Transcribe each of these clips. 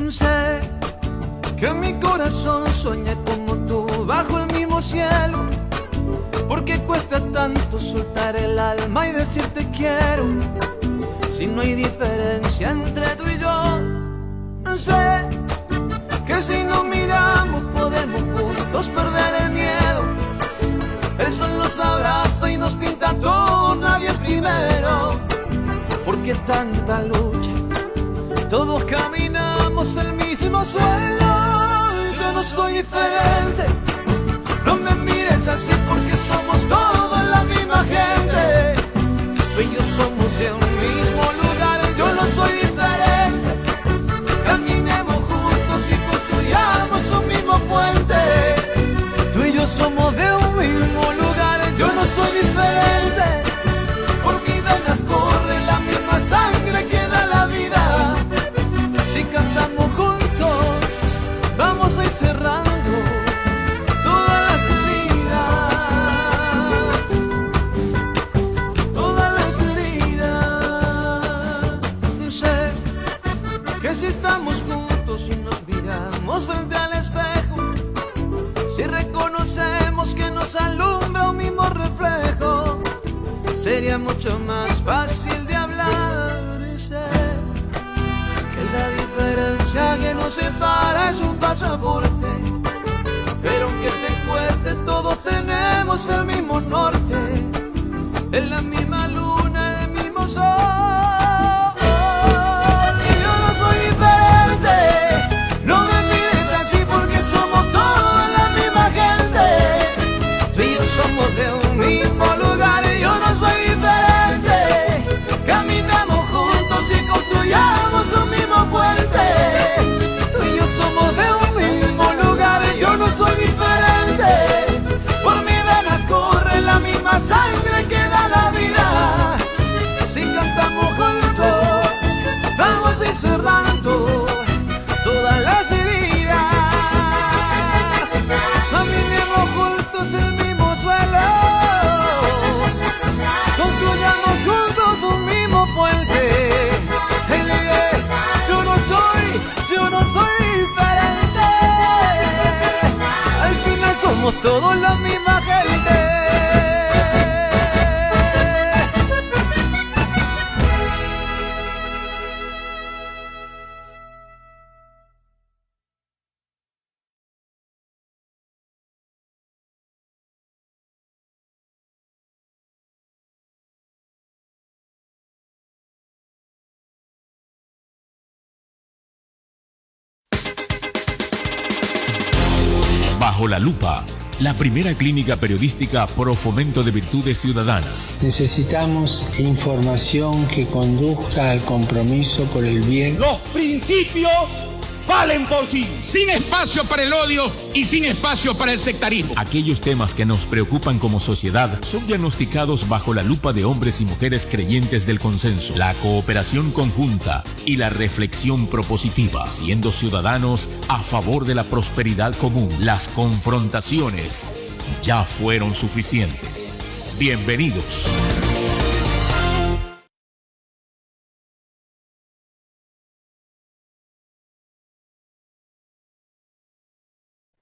Sé que mi corazón sueña como tú bajo el mismo cielo. Porque cuesta tanto soltar el alma y decirte quiero, si no hay diferencia entre tú y yo. Sé que si nos miramos podemos juntos perder el miedo. El sol nos abraza y nos pinta a todos, nadie es primero. Porque tanta lucha, todos caminamos el mismo suelo. Yo no soy diferente, no me mires así porque somos todos la misma gente. Tú y yo somos de un mismo lugar, yo no soy diferente. Caminemos juntos y construyamos un mismo puente. Tú y yo somos de un mismo lugar, yo no soy diferente. Por mi venas corre la misma sangre que da la vida. Si cantamos juntos, vamos a ir cerrando todas las heridas, todas las heridas. Sé que si estamos juntos y nos miramos frente al espejo, si reconocemos que nos alumbra un mismo reflejo, sería mucho más fácil de hablar. Sé que la diferencia que nos separa es un pasaporte, pero aunque te cueste todos tenemos el mismo norte, en la misma luna, el mismo sol. Y yo no soy diferente, no me mires así porque somos toda la misma gente. Tú y yo somos de un mismo lugar y yo no soy diferente. Caminamos juntos y construyamos un mismo puente. Tú y yo somos de un mismo lugar y yo no soy diferente. Por mi venas corre la misma sangre que da la vida. Si cantamos juntos, vamos a ir cerrando todas las heridas. Caminemos juntos el mismo suelo, construyamos juntos un mismo puente. Yo no soy diferente. Al final somos todos la misma gente. Bajo la Lupa, la primera clínica periodística pro fomento de virtudes ciudadanas. Necesitamos información que conduzca al compromiso por el bien. Los principios valen por sí. Sin espacio para el odio y sin espacio para el sectarismo. Aquellos temas que nos preocupan como sociedad son diagnosticados bajo la lupa de hombres y mujeres creyentes del consenso, la cooperación conjunta y la reflexión propositiva, siendo ciudadanos a favor de la prosperidad común. Las confrontaciones ya fueron suficientes. Bienvenidos.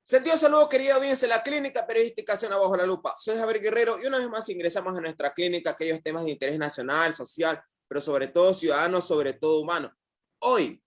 Sentido saludo, querida audiencia, la clínica periodística Zona Bajo la Lupa. Soy Javier Guerrero y una vez más ingresamos a nuestra clínica aquellos temas de interés nacional, social, pero sobre todo ciudadano, sobre todo humano. Hoy,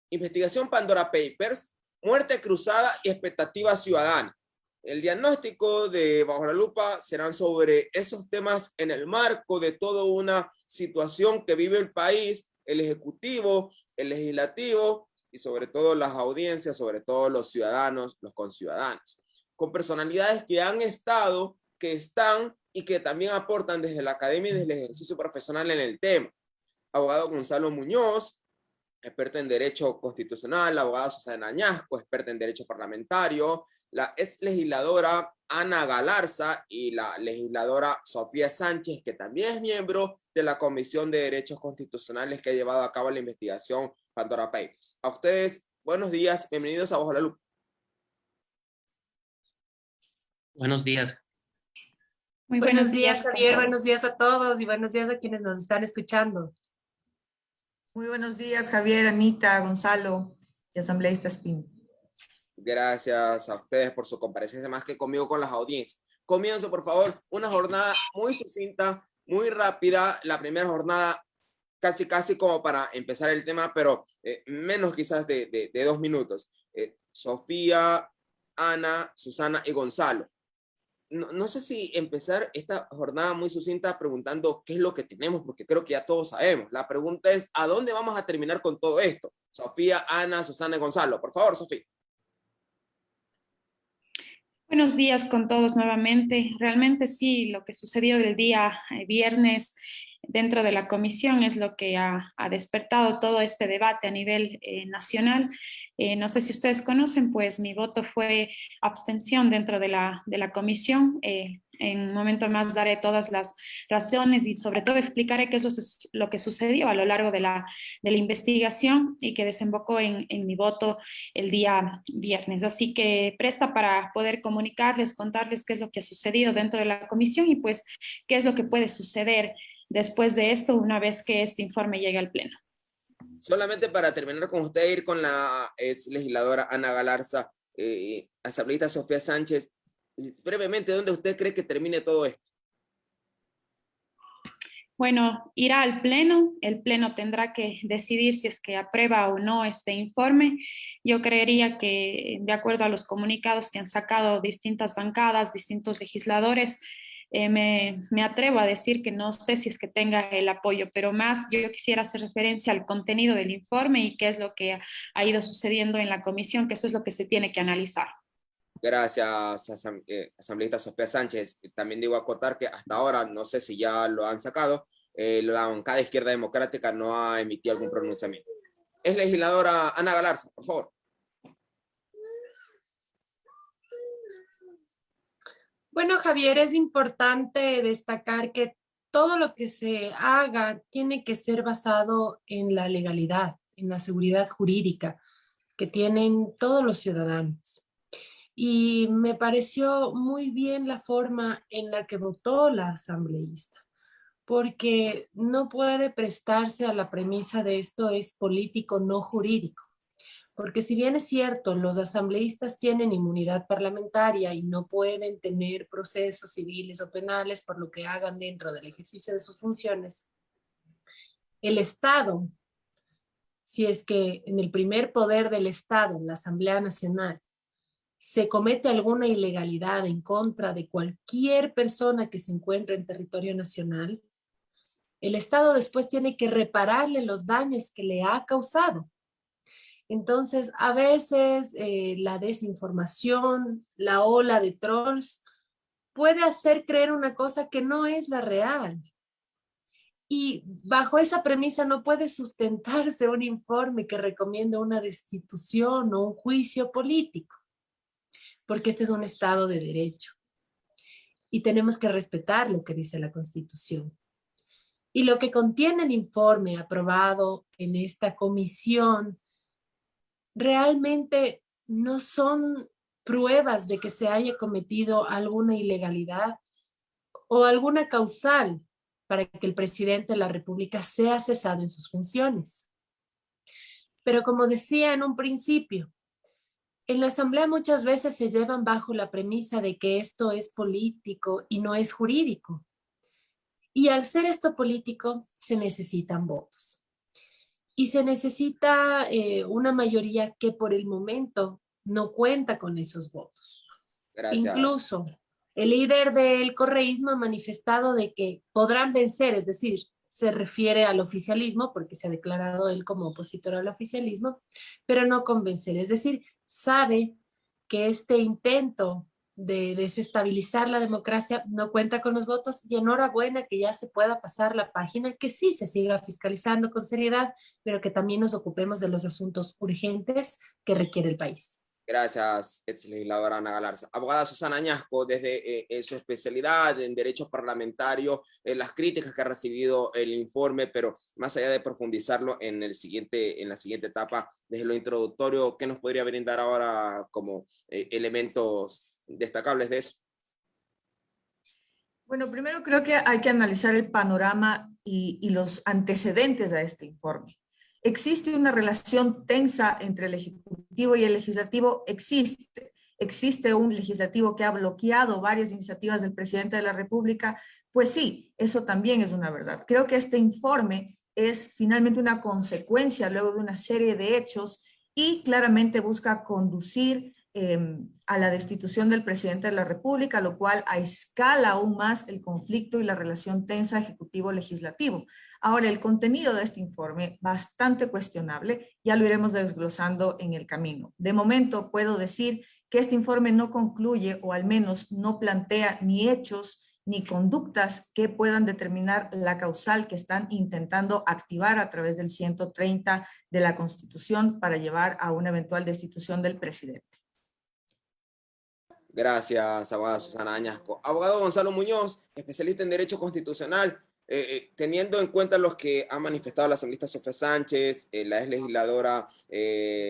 investigación Pandora Papers, muerte cruzada y expectativa ciudadana. El diagnóstico de Bajo la Lupa serán sobre esos temas en el marco de toda una situación que vive el país, el ejecutivo, el legislativo, y sobre todo las audiencias, sobre todo los ciudadanos, los conciudadanos, con personalidades que han estado, que están y que también aportan desde la academia y desde el ejercicio profesional en el tema. Abogado Gonzalo Muñoz, experto en Derecho Constitucional, la abogada Susana Añasco, experta en Derecho Parlamentario, la ex legisladora Ana Galarza y la legisladora Sofía Sánchez, que también es miembro de la Comisión de Derechos Constitucionales que ha llevado a cabo la investigación Pandora Papers. A ustedes, buenos días, bienvenidos a Bajo la Lupa. Buenos días. Muy buenos días, Javier, buenos días a todos y buenos días a quienes nos están escuchando. Muy buenos días, Javier, Anita, Gonzalo. y asambleísta Espín. Gracias a ustedes por su comparecencia, más que conmigo con las audiencias. Comienzo, por favor, una jornada muy sucinta, muy rápida. La primera jornada casi como para empezar el tema, pero menos quizás de 2 minutos. Sofía, Ana, Susana y Gonzalo. No sé si empezar esta jornada muy sucinta preguntando qué es lo que tenemos, porque creo que ya todos sabemos. La pregunta es, ¿a dónde vamos a terminar con todo esto? Sofía, Ana, Susana y Gonzalo. Por favor, Sofía. Buenos días con todos nuevamente. Realmente sí, lo que sucedió el día viernes dentro de la comisión es lo que ha despertado todo este debate a nivel nacional. No sé si ustedes conocen, pues mi voto fue abstención dentro de la comisión. En un momento más daré todas las razones y sobre todo explicaré qué es lo que sucedió a lo largo de la investigación y que desembocó en mi voto el día viernes. Así que presta para poder comunicarles, contarles qué es lo que ha sucedido dentro de la comisión y pues qué es lo que puede suceder después de esto una vez que este informe llegue al Pleno. Solamente para terminar con usted, ir con la ex legisladora Ana Galarza, asambleísta Sofía Sánchez, brevemente, ¿dónde usted cree que termine todo esto? Bueno, irá al Pleno, el Pleno tendrá que decidir si es que aprueba o no este informe. Yo creería que, de acuerdo a los comunicados que han sacado distintas bancadas, distintos legisladores, me atrevo a decir que no sé si es que tenga el apoyo, pero más yo quisiera hacer referencia al contenido del informe y qué es lo que ha ido sucediendo en la comisión, que eso es lo que se tiene que analizar. Gracias, asambleísta Sofía Sánchez. También digo acotar que hasta ahora, no sé si ya lo han sacado, la bancada Izquierda Democrática no ha emitido algún pronunciamiento. Es legisladora Ana Galarza, por favor. Bueno, Javier, es importante destacar que todo lo que se haga tiene que ser basado en la legalidad, en la seguridad jurídica que tienen todos los ciudadanos. Y me pareció muy bien la forma en la que votó la asambleísta, porque no puede prestarse a la premisa de esto es político, no jurídico. Porque si bien es cierto, los asambleístas tienen inmunidad parlamentaria y no pueden tener procesos civiles o penales por lo que hagan dentro del ejercicio de sus funciones, el Estado, si es que en el primer poder del Estado, la Asamblea Nacional, se comete alguna ilegalidad en contra de cualquier persona que se encuentre en territorio nacional, el Estado después tiene que repararle los daños que le ha causado. Entonces, a veces la desinformación, la ola de trolls, puede hacer creer una cosa que no es la real. Y bajo esa premisa no puede sustentarse un informe que recomienda una destitución o un juicio político, porque este es un Estado de derecho. Y tenemos que respetar lo que dice la Constitución. Y lo que contiene el informe aprobado en esta comisión realmente no son pruebas de que se haya cometido alguna ilegalidad o alguna causal para que el presidente de la República sea cesado en sus funciones. Pero como decía en un principio, en la Asamblea muchas veces se llevan bajo la premisa de que esto es político y no es jurídico. Y al ser esto político, se necesitan votos. Y se necesita una mayoría que por el momento no cuenta con esos votos. Gracias. Incluso el líder del correísmo ha manifestado de que podrán vencer, es decir, se refiere al oficialismo, porque se ha declarado él como opositor al oficialismo, pero no convencer, es decir, sabe que este intento de desestabilizar la democracia no cuenta con los votos y enhorabuena que ya se pueda pasar la página, que sí se siga fiscalizando con seriedad, pero que también nos ocupemos de los asuntos urgentes que requiere el país. Gracias, ex legisladora Ana Galarza. Abogada Susana Añasco, desde su especialidad en Derecho Parlamentario, las críticas que ha recibido el informe, pero más allá de profundizarlo en la siguiente etapa, desde lo introductorio, ¿qué nos podría brindar ahora como elementos destacables de eso? Bueno, primero creo que hay que analizar el panorama y los antecedentes a este informe. ¿Existe una relación tensa entre el Ejecutivo y el Legislativo? Existe. ¿Existe un legislativo que ha bloqueado varias iniciativas del presidente de la República? Pues sí, eso también es una verdad. Creo que este informe es finalmente una consecuencia luego de una serie de hechos y claramente busca conducir a la destitución del presidente de la República, lo cual escala aún más el conflicto y la relación tensa ejecutivo-legislativo. Ahora, el contenido de este informe, bastante cuestionable, ya lo iremos desglosando en el camino. De momento, puedo decir que este informe no concluye, o al menos no plantea ni hechos ni conductas que puedan determinar la causal que están intentando activar a través del 130 de la Constitución para llevar a una eventual destitución del presidente. Gracias, abogada Susana Añasco. Abogado Gonzalo Muñoz, especialista en Derecho Constitucional, teniendo en cuenta los que ha manifestado la asambleísta Sofía Sánchez, la ex legisladora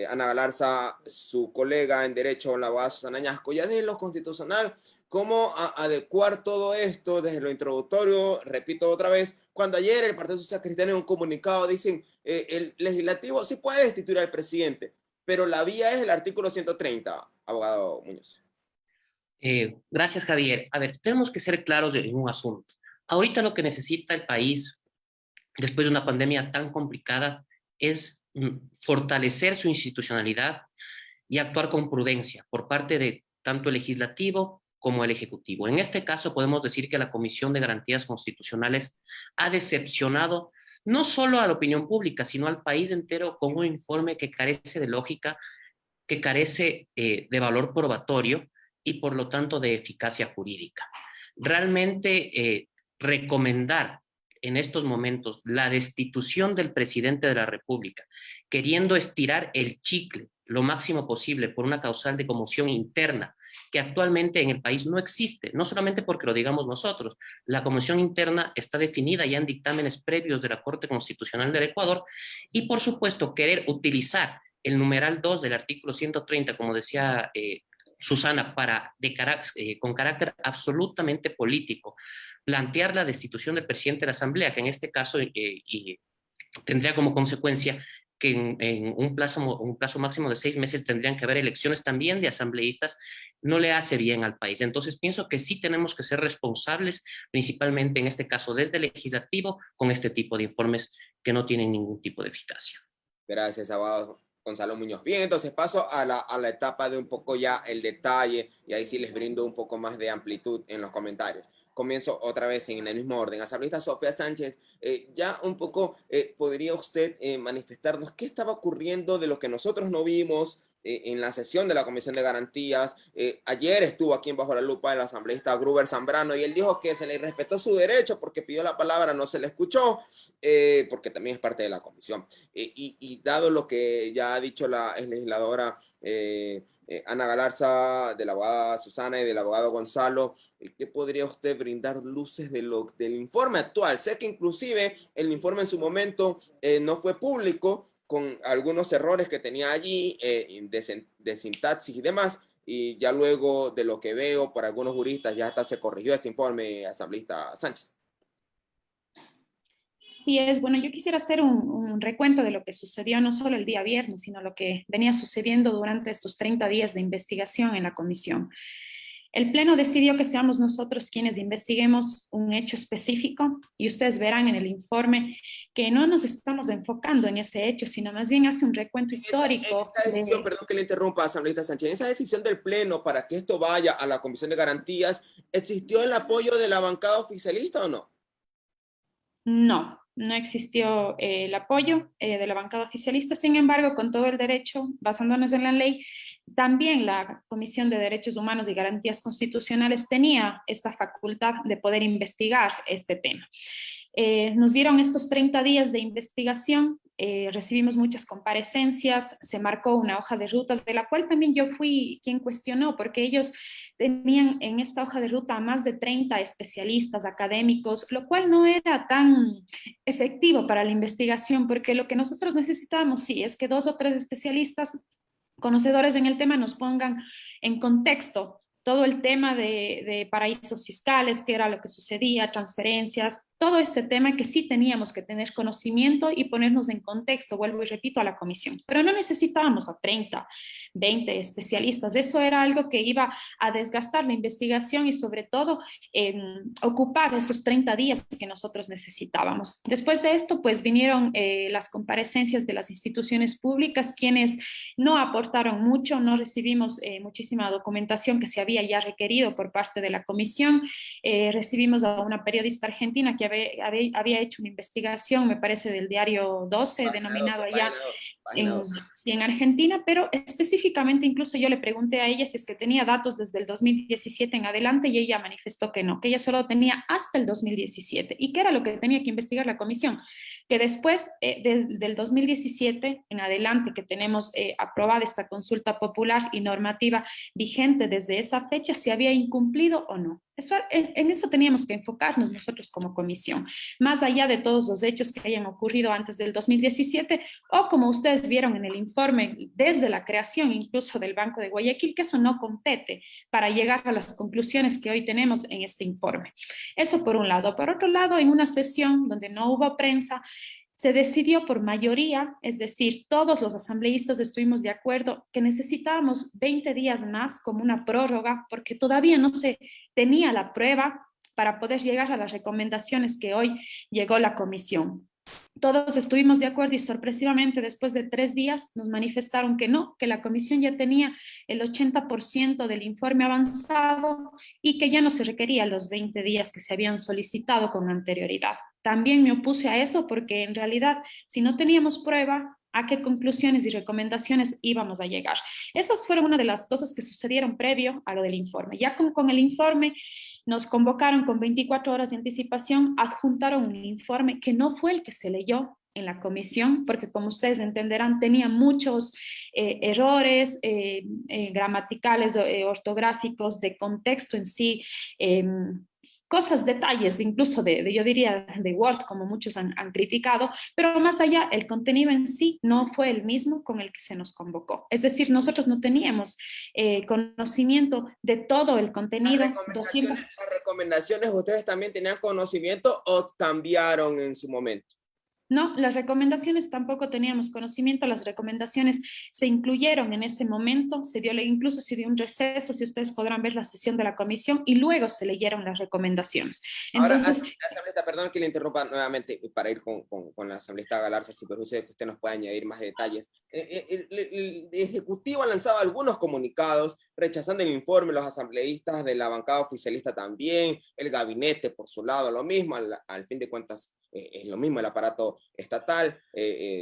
Ana Galarza, su colega en Derecho, la abogada Susana Añasco, ya desde lo constitucional, ¿cómo adecuar todo esto desde lo introductorio? Repito otra vez, cuando ayer el Partido Social Cristiano en un comunicado dicen el legislativo sí puede destituir al presidente, pero la vía es el artículo 130, abogado Muñoz. Gracias, Javier. A ver, tenemos que ser claros en un asunto. Ahorita lo que necesita el país, después de una pandemia tan complicada, es fortalecer su institucionalidad y actuar con prudencia por parte de tanto el legislativo como el ejecutivo. En este caso, podemos decir que la Comisión de Garantías Constitucionales ha decepcionado no solo a la opinión pública, sino al país entero con un informe que carece de lógica, que carece de valor probatorio y por lo tanto de eficacia jurídica. Realmente recomendar en estos momentos la destitución del presidente de la República, queriendo estirar el chicle lo máximo posible por una causal de conmoción interna que actualmente en el país no existe, no solamente porque lo digamos nosotros, la conmoción interna está definida ya en dictámenes previos de la Corte Constitucional del Ecuador y por supuesto querer utilizar el numeral 2 del artículo 130, como decía Susana, con carácter absolutamente político, plantear la destitución del presidente de la Asamblea, que en este caso tendría como consecuencia que en un plazo máximo de 6 meses tendrían que haber elecciones también de asambleístas, no le hace bien al país. Entonces pienso que sí tenemos que ser responsables, principalmente en este caso desde el legislativo, con este tipo de informes que no tienen ningún tipo de eficacia. Gracias, abogado Gonzalo Muñoz. Bien, entonces paso a la etapa de un poco ya el detalle, y ahí sí les brindo un poco más de amplitud en los comentarios. Comienzo otra vez en el mismo orden. Asambleísta Sofía Sánchez, ya un poco podría usted manifestarnos qué estaba ocurriendo de lo que nosotros no vimos en la sesión de la Comisión de Garantías. Ayer estuvo aquí en Bajo la Lupa el asambleísta Gruber Zambrano y él dijo que se le respetó su derecho porque pidió la palabra, no se le escuchó, porque también es parte de la comisión. Y dado lo que ya ha dicho la ex legisladora Ana Galarza, de la abogada Susana y del abogado Gonzalo, ¿qué podría usted brindar luces del informe actual? Sé que inclusive el informe en su momento no fue público, con algunos errores que tenía allí de sintaxis y demás, y ya luego de lo que veo por algunos juristas ya hasta se corrigió ese informe, asambleísta Sánchez. Sí, bueno, yo quisiera hacer un recuento de lo que sucedió no solo el día viernes, sino lo que venía sucediendo durante estos 30 días de investigación en la comisión. El Pleno decidió que seamos nosotros quienes investiguemos un hecho específico y ustedes verán en el informe que no nos estamos enfocando en ese hecho, sino más bien hace un recuento histórico. Esa decisión, perdón que le interrumpa, asambleísta Sánchez, esa decisión del Pleno para que esto vaya a la Comisión de Garantías, ¿existió el apoyo de la bancada oficialista o no? No, no existió el apoyo de la bancada oficialista. Sin embargo, con todo el derecho, basándonos en la ley, también la Comisión de Derechos Humanos y Garantías Constitucionales tenía esta facultad de poder investigar este tema. Nos dieron estos 30 días de investigación, recibimos muchas comparecencias, se marcó una hoja de ruta, de la cual también yo fui quien cuestionó, porque ellos tenían en esta hoja de ruta a más de 30 especialistas académicos, lo cual no era tan efectivo para la investigación, porque lo que nosotros necesitábamos, sí, es que 2 o 3 especialistas conocedores en el tema nos pongan en contexto todo el tema de paraísos fiscales, qué era lo que sucedía, transferencias, todo este tema que sí teníamos que tener conocimiento y ponernos en contexto, vuelvo y repito, a la comisión. Pero no necesitábamos a 30, 20 especialistas. Eso era algo que iba a desgastar la investigación y sobre todo ocupar esos 30 días que nosotros necesitábamos. Después de esto, pues vinieron las comparecencias de las instituciones públicas, quienes no aportaron mucho, no recibimos muchísima documentación que se había ya requerido por parte de la comisión. Recibimos a una periodista argentina que había hecho una investigación, me parece, del diario 12, denominado allá en Argentina, pero específicamente incluso yo le pregunté a ella si es que tenía datos desde el 2017 en adelante y ella manifestó que no, que ella solo tenía hasta el 2017. ¿Y qué era lo que tenía que investigar la comisión? Que después del 2017 en adelante, que tenemos aprobada esta consulta popular y normativa vigente desde esa fecha, si había incumplido o no. En eso teníamos que enfocarnos nosotros como comisión, más allá de todos los hechos que hayan ocurrido antes del 2017 o como ustedes vieron en el informe, desde la creación incluso del Banco de Guayaquil, que eso no compete para llegar a las conclusiones que hoy tenemos en este informe. Eso por un lado. Por otro lado, en una sesión donde no hubo prensa, se decidió por mayoría, es decir, todos los asambleístas estuvimos de acuerdo que necesitábamos 20 días más como una prórroga porque todavía no se tenía la prueba para poder llegar a las recomendaciones que hoy llegó la comisión. Todos estuvimos de acuerdo y sorpresivamente después de 3 días nos manifestaron que no, que la comisión ya tenía el 80% del informe avanzado y que ya no se requería los 20 días que se habían solicitado con anterioridad. También me opuse a eso porque en realidad si no teníamos prueba, ¿a qué conclusiones y recomendaciones íbamos a llegar? Esas fueron una de las cosas que sucedieron previo a lo del informe. Ya con el informe nos convocaron con 24 horas de anticipación, adjuntaron un informe que no fue el que se leyó en la comisión, porque como ustedes entenderán, tenía muchos errores gramaticales, ortográficos, de contexto en sí, cosas, detalles, incluso yo diría de Word, como muchos han criticado, pero más allá, el contenido en sí no fue el mismo con el que se nos convocó. Es decir, nosotros no teníamos conocimiento de todo el contenido. ¿Las recomendaciones ustedes también tenían conocimiento o cambiaron en su momento? No, las recomendaciones tampoco teníamos conocimiento, las recomendaciones se incluyeron en ese momento, incluso se dio un receso, si ustedes podrán ver la sesión de la comisión, y luego se leyeron las recomendaciones. Entonces, ahora, asambleísta, perdón que le interrumpa nuevamente para ir con la asambleísta Galarza, si permite que usted nos pueda añadir más detalles. El Ejecutivo ha lanzado algunos comunicados rechazando el informe, los asambleístas de la bancada oficialista también, el gabinete por su lado lo mismo, al fin de cuentas es lo mismo el aparato estatal,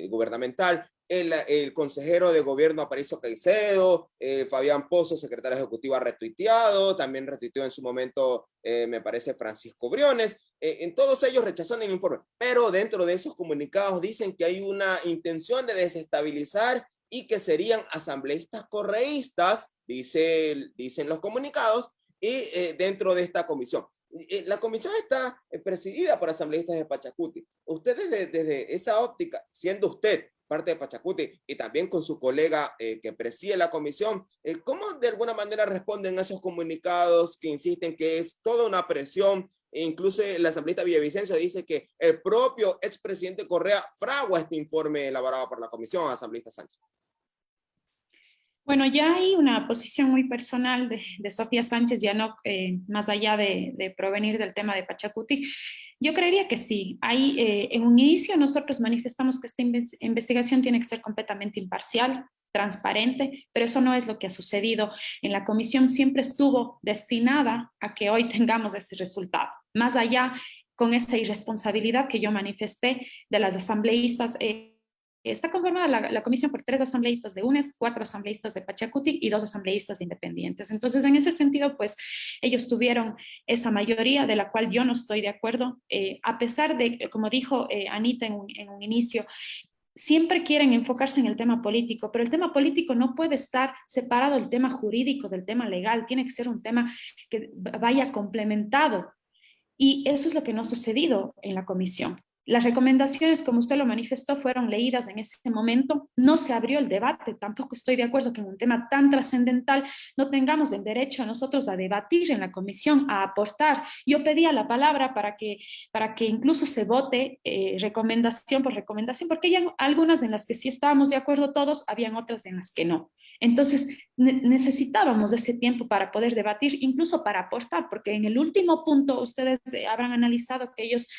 gubernamental, el consejero de gobierno Aparicio Caicedo, Fabián Pozo, secretario ejecutivo, ha retuiteado, también retuiteó en su momento, me parece, Francisco Briones, en todos ellos rechazan el informe, pero dentro de esos comunicados dicen que hay una intención de desestabilizar y que serían asambleístas correístas, dicen los comunicados, y dentro de esta comisión. La comisión está presidida por asambleístas de Pachacuti. Ustedes desde esa óptica, siendo usted parte de Pachacuti y también con su colega que preside la comisión, ¿cómo de alguna manera responden a esos comunicados que insisten que es toda una presión? E incluso el asambleísta Villavicencio dice que el propio expresidente Correa fragua este informe elaborado por la comisión, asambleísta Sánchez. Bueno, ya hay una posición muy personal de Sofía Sánchez, ya no más allá de provenir del tema de Pachacuti. Yo creería que sí. En un inicio nosotros manifestamos que esta investigación tiene que ser completamente imparcial, transparente, pero eso no es lo que ha sucedido. En la comisión siempre estuvo destinada a que hoy tengamos ese resultado. Más allá, con esa irresponsabilidad que yo manifesté de las asambleístas, está conformada la comisión por 3 asambleístas de UNES, 4 asambleístas de Pachacuti y 2 asambleístas independientes. Entonces, en ese sentido, pues, ellos tuvieron esa mayoría de la cual yo no estoy de acuerdo, a pesar de, como dijo Anita en un inicio, siempre quieren enfocarse en el tema político, pero el tema político no puede estar separado del tema jurídico, del tema legal, tiene que ser un tema que vaya complementado. Y eso es lo que no ha sucedido en la comisión. Las recomendaciones, como usted lo manifestó, fueron leídas en ese momento. No se abrió el debate. Tampoco estoy de acuerdo que en un tema tan trascendental no tengamos el derecho a nosotros a debatir en la comisión, a aportar. Yo pedía la palabra para que incluso se vote recomendación por recomendación, porque hay algunas en las que sí estábamos de acuerdo todos, habían otras en las que no. Entonces, necesitábamos ese tiempo para poder debatir, incluso para aportar, porque en el último punto ustedes habrán analizado que ellos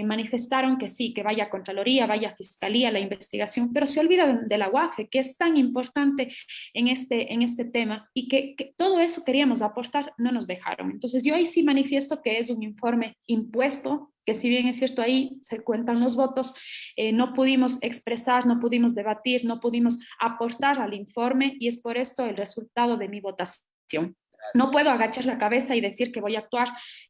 manifestaron que sí, que vaya a Contraloría, vaya a Fiscalía la investigación, pero se olvidan de la UAFE, que es tan importante en este tema, y que todo eso queríamos aportar, no nos dejaron. Entonces, yo ahí sí manifiesto que es un informe impuesto, que si bien es cierto ahí se cuentan los votos, no pudimos expresar, no pudimos debatir, no pudimos aportar al informe, y es por esto el resultado de mi votación. No puedo agachar la cabeza y decir que voy a actuar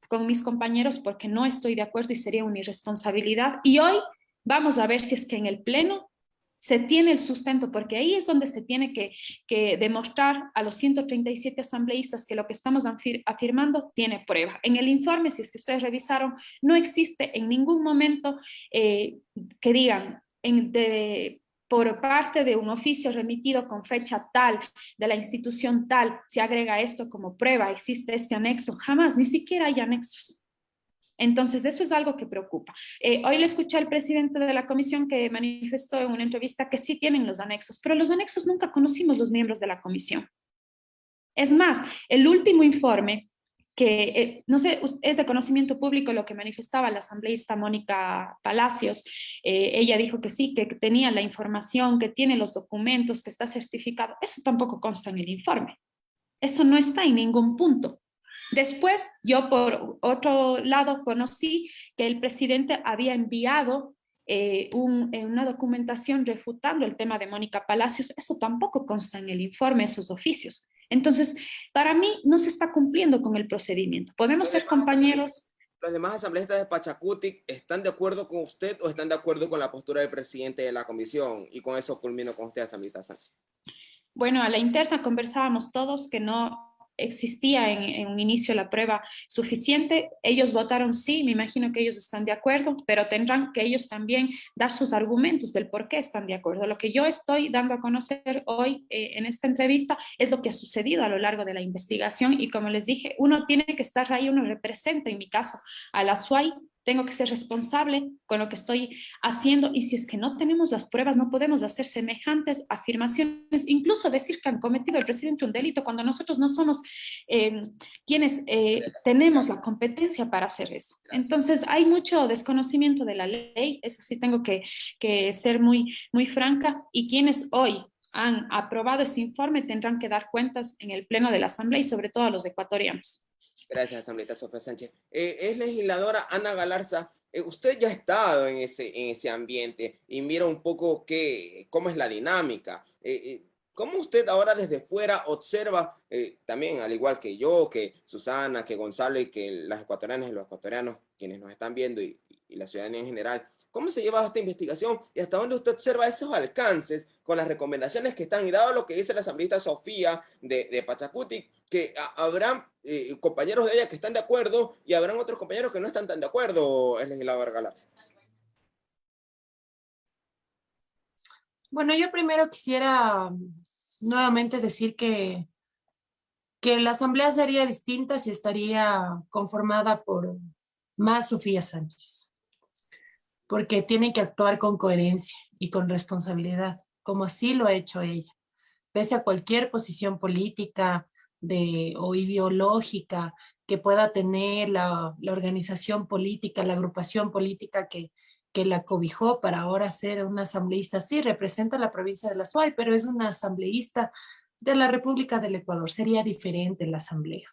con mis compañeros porque no estoy de acuerdo y sería una irresponsabilidad. Y hoy vamos a ver si es que en el Pleno se tiene el sustento, porque ahí es donde se tiene que demostrar a los 137 asambleístas que lo que estamos afirmando tiene prueba. En el informe, si es que ustedes revisaron, no existe en ningún momento que digan por parte de un oficio remitido con fecha tal, de la institución tal, se agrega esto como prueba, existe este anexo. Jamás, ni siquiera hay anexos. Entonces, eso es algo que preocupa. Hoy le escuché al presidente de la comisión que manifestó en una entrevista que sí tienen los anexos, pero los anexos nunca conocimos los miembros de la comisión. Es más, el último informe, que no sé, es de conocimiento público lo que manifestaba la asambleísta Mónica Palacios, ella dijo que sí, que tenía la información, que tiene los documentos, que está certificado. Eso tampoco consta en el informe. Eso no está en ningún punto. Después, yo por otro lado conocí que el presidente había enviado una documentación refutando el tema de Mónica Palacios. Eso tampoco consta en el informe, esos oficios. Entonces, para mí no se está cumpliendo con el procedimiento. Podemos ser compañeros. ¿Los demás asambleístas de Pachacutic están de acuerdo con usted o están de acuerdo con la postura del presidente de la comisión? Y con eso culmino con usted, asambleísta Sánchez. Bueno, a la interna conversábamos todos que no existía en un inicio la prueba suficiente. Ellos votaron sí, me imagino que ellos están de acuerdo, pero tendrán que ellos también dar sus argumentos del por qué están de acuerdo. Lo que yo estoy dando a conocer hoy en esta entrevista es lo que ha sucedido a lo largo de la investigación, y como les dije, uno tiene que estar ahí, uno representa, en mi caso, a la SUAY. Tengo que ser responsable con lo que estoy haciendo, y si es que no tenemos las pruebas, no podemos hacer semejantes afirmaciones, incluso decir que han cometido el presidente un delito cuando nosotros no somos quienes tenemos la competencia para hacer eso. Entonces hay mucho desconocimiento de la ley, eso sí tengo que ser muy, muy franca, y quienes hoy han aprobado ese informe tendrán que dar cuentas en el Pleno de la Asamblea y sobre todo a los ecuatorianos. Gracias, asambleísta Sofía Sánchez. Es legisladora Ana Galarza. Usted ya ha estado en ese ambiente y mira un poco cómo es la dinámica. ¿Cómo usted ahora desde fuera observa, también al igual que yo, que Susana, que Gonzalo y que las ecuatorianas y los ecuatorianos, quienes nos están viendo y la ciudadanía en general, cómo se lleva esta investigación y hasta dónde usted observa esos alcances con las recomendaciones que están? Y dado lo que dice la asambleísta Sofía de Pachacutic, que habrán compañeros de ella que están de acuerdo y habrán otros compañeros que no están tan de acuerdo, el legislador Galarza. Bueno, yo primero quisiera nuevamente decir que la asamblea sería distinta si estaría conformada por más Sofía Sánchez, porque tiene que actuar con coherencia y con responsabilidad, como así lo ha hecho ella, pese a cualquier posición política o ideológica que pueda tener la organización política, la agrupación política que la cobijó para ahora ser una asambleísta. Sí, representa la provincia de la SUAY, pero es una asambleísta de la República del Ecuador. Sería diferente la asamblea.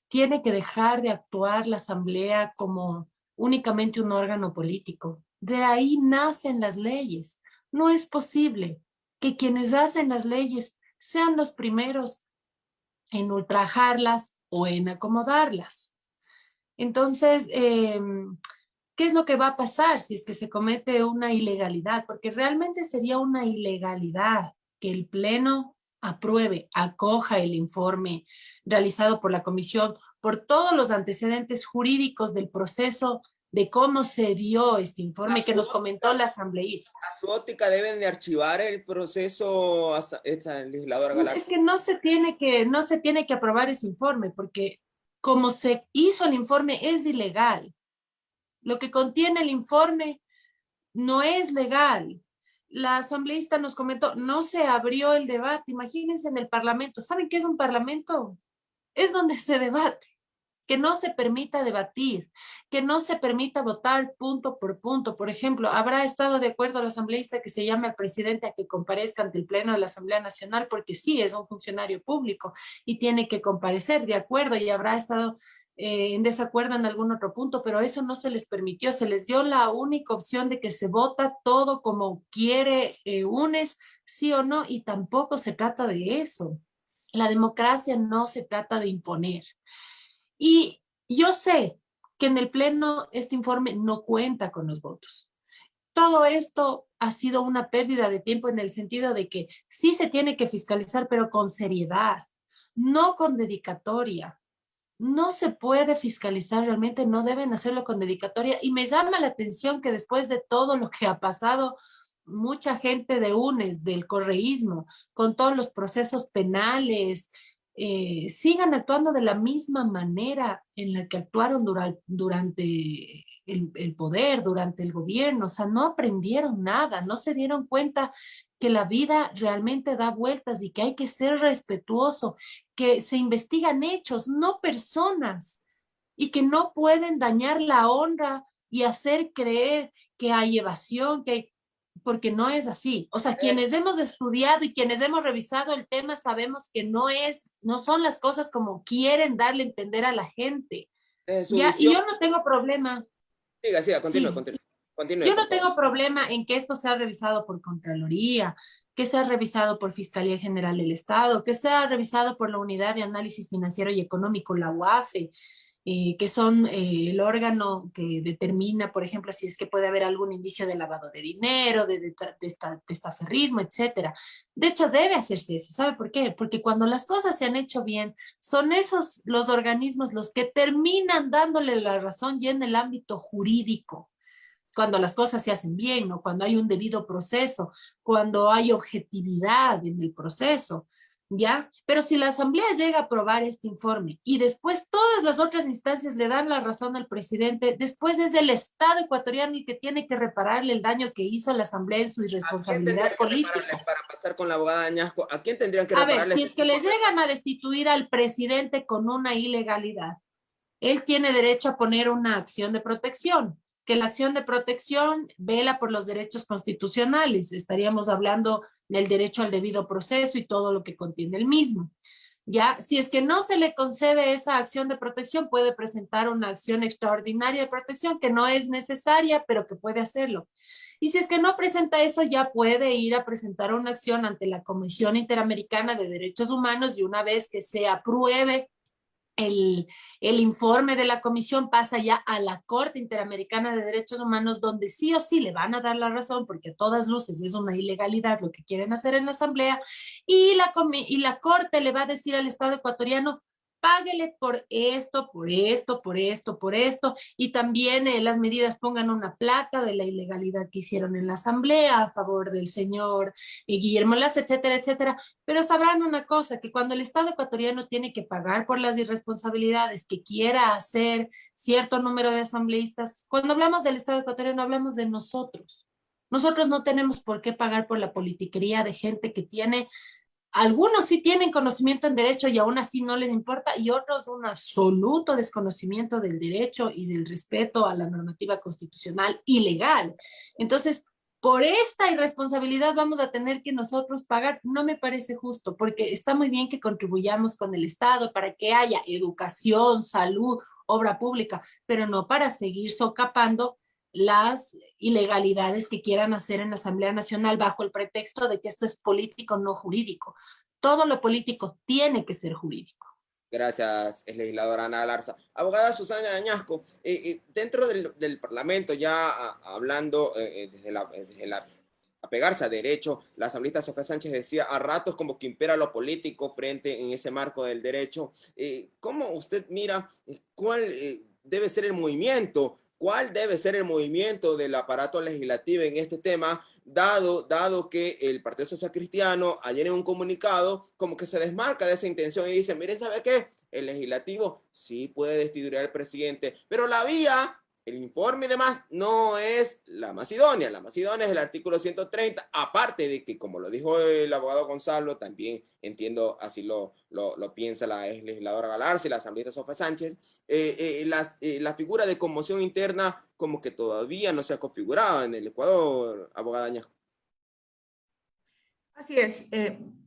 Tiene que dejar de actuar la asamblea como únicamente un órgano político. De ahí nacen las leyes. No es posible que quienes hacen las leyes sean los primeros en ultrajarlas o en acomodarlas. Entonces, ¿qué es lo que va a pasar si es que se comete una ilegalidad? Porque realmente sería una ilegalidad que el Pleno apruebe, acoja el informe realizado por la comisión, por todos los antecedentes jurídicos del proceso de cómo se dio este informe que nos comentó la asambleísta. A su óptica deben de archivar el proceso, esta legisladora Galarza. Es que no se tiene que aprobar ese informe, porque como se hizo el informe es ilegal. Lo que contiene el informe no es legal. La asambleísta nos comentó, no se abrió el debate. Imagínense en el Parlamento. ¿Saben qué es un Parlamento? Es donde se debate. Que no se permita debatir, que no se permita votar punto por punto. Por ejemplo, ¿habrá estado de acuerdo la asambleísta que se llame al presidente a que comparezca ante el Pleno de la Asamblea Nacional? Porque sí, es un funcionario público y tiene que comparecer, de acuerdo, y habrá estado en desacuerdo en algún otro punto, pero eso no se les permitió, se les dio la única opción de que se vota todo como quiere UNES, sí o no, y tampoco se trata de eso. La democracia no se trata de imponer. Y yo sé que en el Pleno este informe no cuenta con los votos. Todo esto ha sido una pérdida de tiempo en el sentido de que sí se tiene que fiscalizar, pero con seriedad, no con dedicatoria. No se puede fiscalizar, realmente no deben hacerlo con dedicatoria. Y me llama la atención que después de todo lo que ha pasado, mucha gente de UNES, del correísmo, con todos los procesos penales, sigan actuando de la misma manera en la que actuaron durante el poder, durante el gobierno. O sea, no aprendieron nada, no se dieron cuenta que la vida realmente da vueltas y que hay que ser respetuoso, que se investigan hechos, no personas, y que no pueden dañar la honra y hacer creer que hay evasión, porque no es así. O sea, quienes hemos estudiado y quienes hemos revisado el tema sabemos que no son las cosas como quieren darle a entender a la gente. ¿Ya? Y yo no tengo problema. Siga, continúe. Yo no tengo problema en que esto sea revisado por Contraloría, que sea revisado por Fiscalía General del Estado, que sea revisado por la Unidad de Análisis Financiero y Económico, la UAFE, que son el órgano que determina, por ejemplo, si es que puede haber algún indicio de lavado de dinero, de testaferrismo, etcétera. De hecho, debe hacerse eso. ¿Sabe por qué? Porque cuando las cosas se han hecho bien, son esos los organismos los que terminan dándole la razón ya en el ámbito jurídico. Cuando las cosas se hacen bien, ¿no? Cuando hay un debido proceso, cuando hay objetividad en el proceso, ¿ya? Pero si la Asamblea llega a aprobar este informe y después todas las otras instancias le dan la razón al presidente, después es el Estado ecuatoriano el que tiene que repararle el daño que hizo la Asamblea en su irresponsabilidad política. Para pasar con la abogada Añasco, ¿a quién tendrían que repararle? A ver, si es que les llegan a destituir al presidente con una ilegalidad, él tiene derecho a poner una acción de protección, que la acción de protección vela por los derechos constitucionales. Estaríamos hablando del derecho al debido proceso y todo lo que contiene el mismo. Ya, si es que no se le concede esa acción de protección, puede presentar una acción extraordinaria de protección que no es necesaria, pero que puede hacerlo. Y si es que no presenta eso, ya puede ir a presentar una acción ante la Comisión Interamericana de Derechos Humanos y una vez que se apruebe el informe de la comisión pasa ya a la Corte Interamericana de Derechos Humanos, donde sí o sí le van a dar la razón, porque a todas luces es una ilegalidad lo que quieren hacer en la Asamblea, y la Corte le va a decir al Estado ecuatoriano, páguele por esto, por esto, por esto, por esto, y también las medidas pongan una placa de la ilegalidad que hicieron en la Asamblea a favor del señor Guillermo Lazo, etcétera, etcétera. Pero sabrán una cosa, que cuando el Estado ecuatoriano tiene que pagar por las irresponsabilidades que quiera hacer cierto número de asambleístas, cuando hablamos del Estado ecuatoriano hablamos de nosotros. Nosotros no tenemos por qué pagar por la politiquería de gente que tiene... Algunos sí tienen conocimiento en derecho y aún así no les importa, y otros un absoluto desconocimiento del derecho y del respeto a la normativa constitucional y legal. Entonces, por esta irresponsabilidad vamos a tener que nosotros pagar. No me parece justo, porque está muy bien que contribuyamos con el Estado para que haya educación, salud, obra pública, pero no para seguir socapando las ilegalidades que quieran hacer en la Asamblea Nacional bajo el pretexto de que esto es político, no jurídico. Todo lo político tiene que ser jurídico. Gracias, legisladora Ana Galarza. Abogada Susana Añasco, dentro del Parlamento, ya hablando desde la apegarse a derecho, la asambleísta Sofía Sánchez decía a ratos como que impera lo político frente en ese marco del derecho. ¿Cómo usted mira cuál debe ser el movimiento cuál debe ser el movimiento del aparato legislativo en este tema, dado que el Partido Social Cristiano ayer en un comunicado como que se desmarca de esa intención y dice, miren, ¿sabe qué? El legislativo sí puede destituir al presidente, pero la vía, el informe y demás, no es la más idónea. La más idónea es el artículo 130, aparte de que, como lo dijo el abogado Gonzalo, también entiendo, así lo piensa la ex legisladora Galarza y la asambleísta Sofía Sánchez, la figura de conmoción interna como que todavía no se ha configurado en el Ecuador, abogada Añasco. Así es,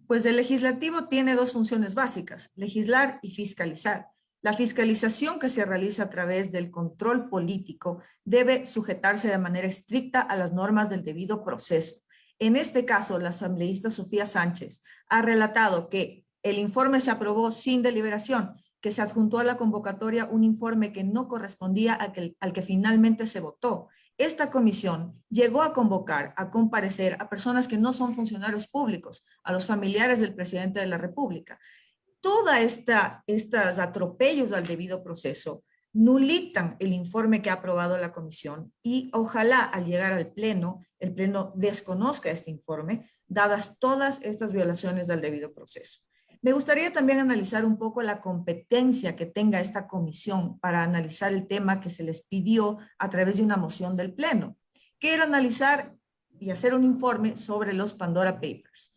pues el legislativo tiene dos funciones básicas, legislar y fiscalizar. La fiscalización que se realiza a través del control político debe sujetarse de manera estricta a las normas del debido proceso. En este caso, la asambleísta Sofía Sánchez ha relatado que el informe se aprobó sin deliberación, que se adjuntó a la convocatoria un informe que no correspondía al que finalmente se votó. Esta comisión llegó a convocar, a comparecer a personas que no son funcionarios públicos, a los familiares del presidente de la República. Toda estos atropellos al debido proceso nulitan el informe que ha aprobado la comisión y ojalá al llegar al pleno, el pleno desconozca este informe, dadas todas estas violaciones al debido proceso. Me gustaría también analizar un poco la competencia que tenga esta comisión para analizar el tema que se les pidió a través de una moción del pleno, que era analizar y hacer un informe sobre los Pandora Papers.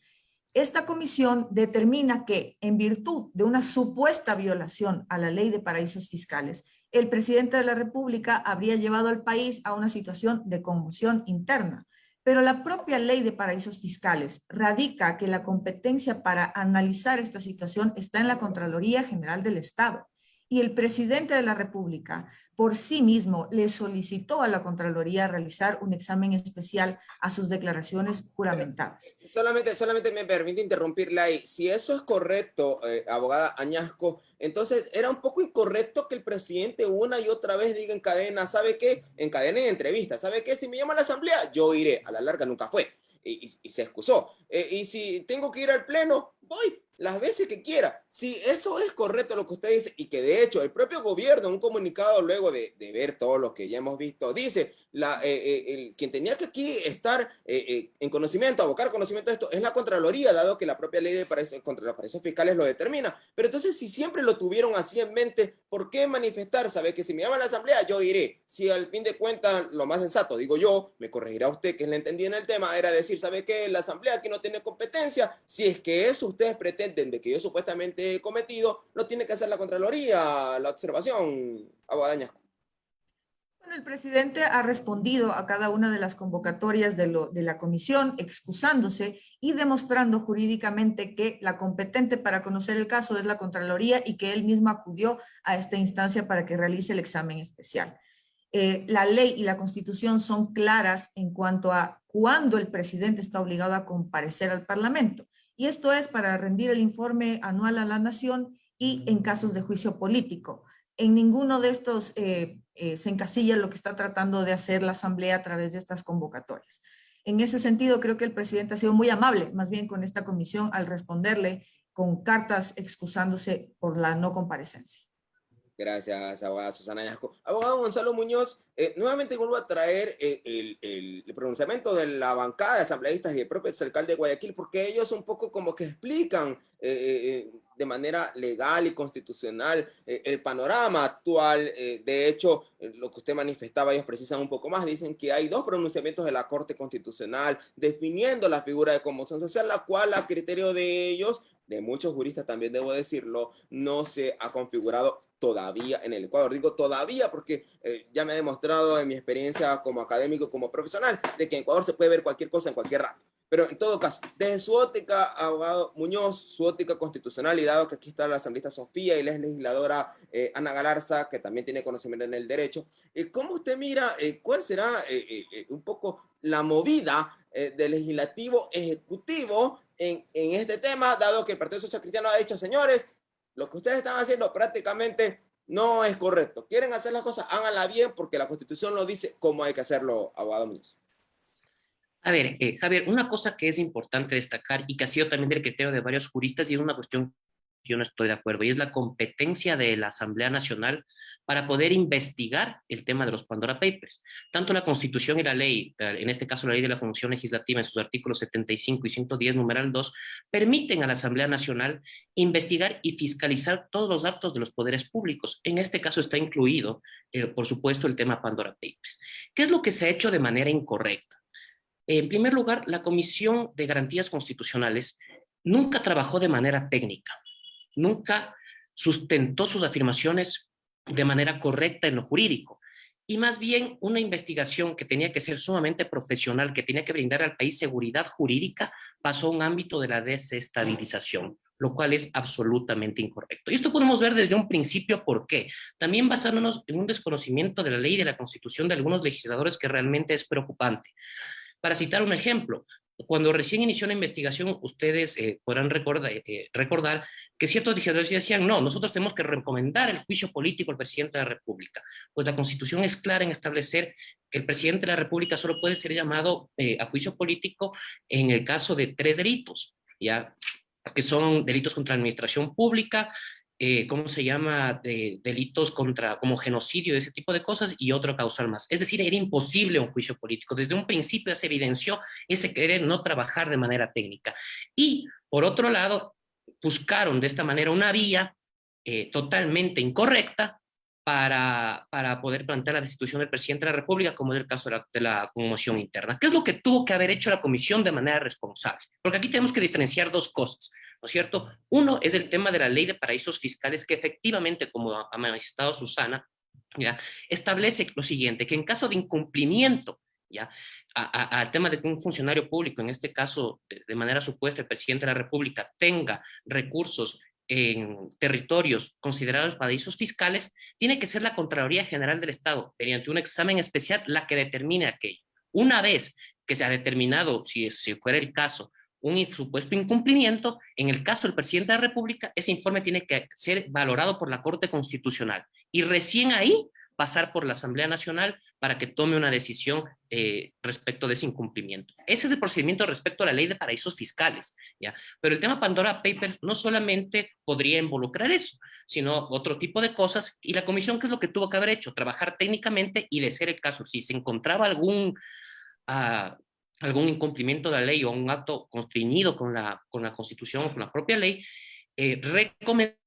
Esta comisión determina que, en virtud de una supuesta violación a la ley de paraísos fiscales, el presidente de la República habría llevado al país a una situación de conmoción interna. Pero la propia ley de paraísos fiscales radica que la competencia para analizar esta situación está en la Contraloría General del Estado. Y el presidente de la República por sí mismo le solicitó a la Contraloría realizar un examen especial a sus declaraciones juramentadas. Solamente me permite interrumpirla ahí. Si eso es correcto, abogada Añasco, entonces era un poco incorrecto que el presidente una y otra vez diga en cadena, ¿sabe qué? En cadena y entrevista, ¿sabe qué? Si me llama a la asamblea, yo iré. A la larga nunca fue. Y se excusó. Y si tengo que ir al pleno, voy las veces que quiera. Si eso es correcto lo que usted dice, y que de hecho el propio gobierno, un comunicado luego de ver todo lo que ya hemos visto, dice, quien tenía que aquí estar en conocimiento, abocar conocimiento de esto, es la Contraloría, dado que la propia ley de contra los paraísos fiscales lo determina. Pero entonces, si siempre lo tuvieron así en mente, ¿por qué manifestar? ¿Sabe que si me llaman a la asamblea, yo iré? Si al fin de cuentas, lo más sensato, digo yo, me corregirá usted que le entendí en el tema, era decir, ¿sabe qué? La asamblea aquí no tiene competencia. Si es que eso ustedes pretenden de que yo supuestamente he cometido, lo tiene que hacer la Contraloría. La observación, abogada Añasco. Bueno, el presidente ha respondido a cada una de las convocatorias de la comisión, excusándose y demostrando jurídicamente que la competente para conocer el caso es la Contraloría y que él mismo acudió a esta instancia para que realice el examen especial. La ley y la Constitución son claras en cuanto a cuándo el presidente está obligado a comparecer al Parlamento. Y esto es para rendir el informe anual a la Nación y en casos de juicio político. En ninguno de estos se encasilla lo que está tratando de hacer la Asamblea a través de estas convocatorias. En ese sentido, creo que el presidente ha sido muy amable, más bien con esta comisión, al responderle con cartas excusándose por la no comparecencia. Gracias, abogada Susana Añasco. Abogado Gonzalo Muñoz, nuevamente vuelvo a traer el pronunciamiento de la bancada de asambleístas y el propio alcalde de Guayaquil, porque ellos un poco como que explican de manera legal y constitucional el panorama actual. De hecho, lo que usted manifestaba, ellos precisan un poco más, dicen que hay dos pronunciamientos de la Corte Constitucional definiendo la figura de conmoción social, la cual a criterio de ellos, de muchos juristas también debo decirlo, no se ha configurado todavía en el Ecuador. Digo todavía porque ya me he demostrado en mi experiencia como académico, como profesional, de que en Ecuador se puede ver cualquier cosa en cualquier rato. Pero en todo caso, desde su óptica, abogado Muñoz, su óptica constitucional, y dado que aquí está la asambleísta Sofía y la legisladora Ana Galarza, que también tiene conocimiento en el derecho, ¿cómo usted mira cuál será un poco la movida del legislativo ejecutivo en este tema, dado que el Partido Social Cristiano ha dicho, señores, lo que ustedes están haciendo prácticamente no es correcto. Quieren hacer las cosas, háganla bien, porque la Constitución lo dice cómo hay que hacerlo, abogado Muñoz. A ver, Javier, una cosa que es importante destacar y que ha sido también del criterio de varios juristas y es una cuestión yo no estoy de acuerdo, y es la competencia de la Asamblea Nacional para poder investigar el tema de los Pandora Papers. Tanto la Constitución y la ley, en este caso la ley de la función legislativa en sus artículos 75 y 110, numeral 2, permiten a la Asamblea Nacional investigar y fiscalizar todos los actos de los poderes públicos. En este caso está incluido, por supuesto, el tema Pandora Papers. ¿Qué es lo que se ha hecho de manera incorrecta? En primer lugar, la Comisión de Garantías Constitucionales nunca trabajó de manera técnica, nunca sustentó sus afirmaciones de manera correcta en lo jurídico, y más bien una investigación que tenía que ser sumamente profesional, que tenía que brindar al país seguridad jurídica, pasó a un ámbito de la desestabilización, lo cual es absolutamente incorrecto. Y esto podemos ver desde un principio por qué. También basándonos en un desconocimiento de la ley y de la Constitución de algunos legisladores que realmente es preocupante. Para citar un ejemplo, cuando recién inició la investigación, ustedes podrán recordar que ciertos legisladores decían, no, nosotros tenemos que recomendar el juicio político al presidente de la República. Pues la Constitución es clara en establecer que el presidente de la República solo puede ser llamado a juicio político en el caso de 3 delitos, ¿ya? Que son delitos contra la administración pública, ¿cómo se llama? Delitos como genocidio, ese tipo de cosas, y otro causal más. Es decir, era imposible un juicio político. Desde un principio se evidenció ese querer no trabajar de manera técnica. Y, por otro lado, buscaron de esta manera una vía totalmente incorrecta para poder plantear la destitución del presidente de la República, como es el caso de la conmoción interna. ¿Qué es lo que tuvo que haber hecho la comisión de manera responsable? Porque aquí tenemos que diferenciar dos cosas, ¿no es cierto? Uno es el tema de la ley de paraísos fiscales, que efectivamente, como ha manifestado Susana, ¿ya? Establece lo siguiente, que en caso de incumplimiento, ¿ya? Al tema de que un funcionario público, en este caso, de manera supuesta, el presidente de la República, tenga recursos en territorios considerados paraísos fiscales, tiene que ser la Contraloría General del Estado, mediante un examen especial, la que determine aquello. Una vez que se ha determinado, si fuera el caso, un supuesto incumplimiento, en el caso del presidente de la República, ese informe tiene que ser valorado por la Corte Constitucional, y recién ahí pasar por la Asamblea Nacional para que tome una decisión respecto de ese incumplimiento. Ese es el procedimiento respecto a la ley de paraísos fiscales, ¿ya? Pero el tema Pandora Papers no solamente podría involucrar eso, sino otro tipo de cosas, y la comisión, ¿qué es lo que tuvo que haber hecho? Trabajar técnicamente y, de ser el caso, si se encontraba algún incumplimiento de la ley o un acto constreñido con la Constitución o con la propia ley, recomendar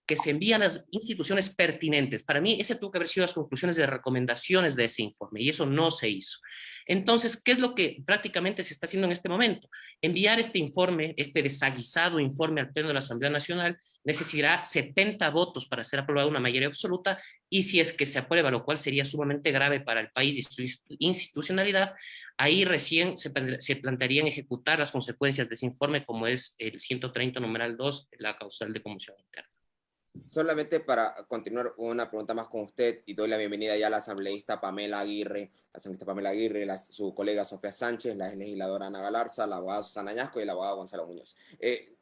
que se envíe a las instituciones pertinentes. Para mí, ese tuvo que haber sido las conclusiones de recomendaciones de ese informe, y eso no se hizo. Entonces, ¿qué es lo que prácticamente se está haciendo en este momento? Enviar este informe, este desaguisado informe al Pleno de la Asamblea Nacional, necesitará 70 votos para ser aprobado una mayoría absoluta, y si es que se aprueba, lo cual sería sumamente grave para el país y su institucionalidad, ahí recién se plantearían ejecutar las consecuencias de ese informe, como es el 130 numeral 2, la causal de conmoción interna. Solamente para continuar una pregunta más con usted, y doy la bienvenida ya a la asambleísta Pamela Aguirre, su colega Sofía Sánchez, la legisladora Ana Galarza, la abogada Susana Añasco y el abogado Gonzalo Muñoz.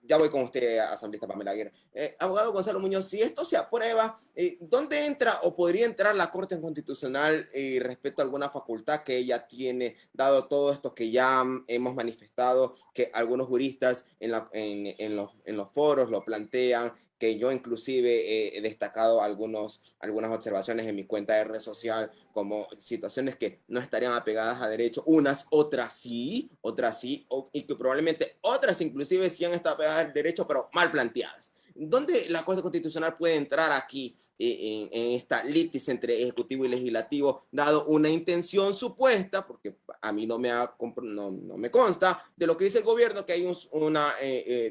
Ya voy con usted, asambleísta Pamela Aguirre. Abogado Gonzalo Muñoz, si esto se aprueba, ¿dónde entra o podría entrar la Corte Constitucional respecto a alguna facultad que ella tiene, dado todo esto que ya hemos manifestado, que algunos juristas en los foros lo plantean, que yo inclusive he destacado algunas observaciones en mi cuenta de red social, como situaciones que no estarían apegadas a derecho, otras sí, y que probablemente otras inclusive sí han estado apegadas al derecho, pero mal planteadas? ¿Dónde la Corte Constitucional puede entrar aquí en esta litis entre Ejecutivo y Legislativo, dado una intención supuesta, porque a mí no me consta, de lo que dice el gobierno, que hay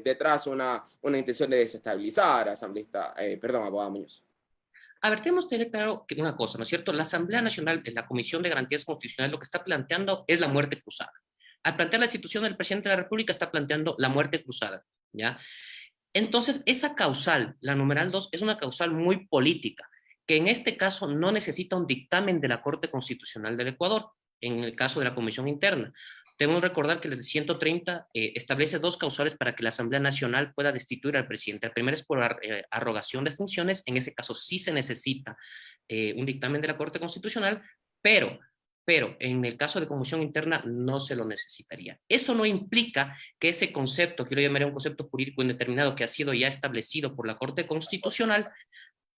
detrás una intención de desestabilizar, abogado Muñoz? A ver, tenemos que tener claro una cosa, ¿no es cierto? La Asamblea Nacional, la Comisión de Garantías Constitucionales, lo que está planteando es la muerte cruzada. Al plantear la institución del presidente de la República, está planteando la muerte cruzada, ¿ya? Entonces, esa causal, la numeral 2, es una causal muy política, que en este caso no necesita un dictamen de la Corte Constitucional del Ecuador, en el caso de la Comisión Interna. Debemos recordar que el 130 establece 2 causales para que la Asamblea Nacional pueda destituir al presidente. La primera es por arrogación de funciones, en ese caso sí se necesita un dictamen de la Corte Constitucional, pero pero en el caso de conmoción interna no se lo necesitaría. Eso no implica que ese concepto, que yo llamaría un concepto jurídico indeterminado que ha sido ya establecido por la Corte Constitucional,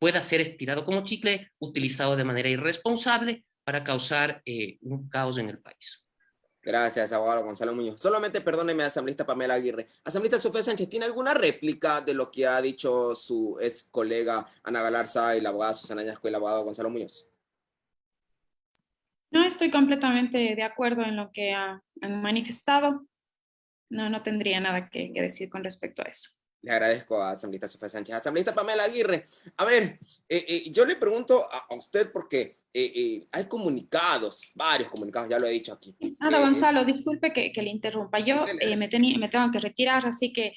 pueda ser estirado como chicle, utilizado de manera irresponsable para causar un caos en el país. Gracias, abogado Gonzalo Muñoz. Solamente perdóneme, asambleísta Pamela Aguirre. Asambleísta Sofía Sánchez, ¿tiene alguna réplica de lo que ha dicho su ex colega Ana Galarza y la abogada Susana Ñasco y el abogado Gonzalo Muñoz? No estoy completamente de acuerdo en lo que han manifestado. No tendría nada que decir con respecto a eso. Le agradezco a asambleísta Sofía Sánchez. Asambleísta Pamela Aguirre, a ver, yo le pregunto a usted porque hay comunicados, varios comunicados, ya lo he dicho aquí. Gonzalo, disculpe que le interrumpa. Yo me tengo que retirar, así que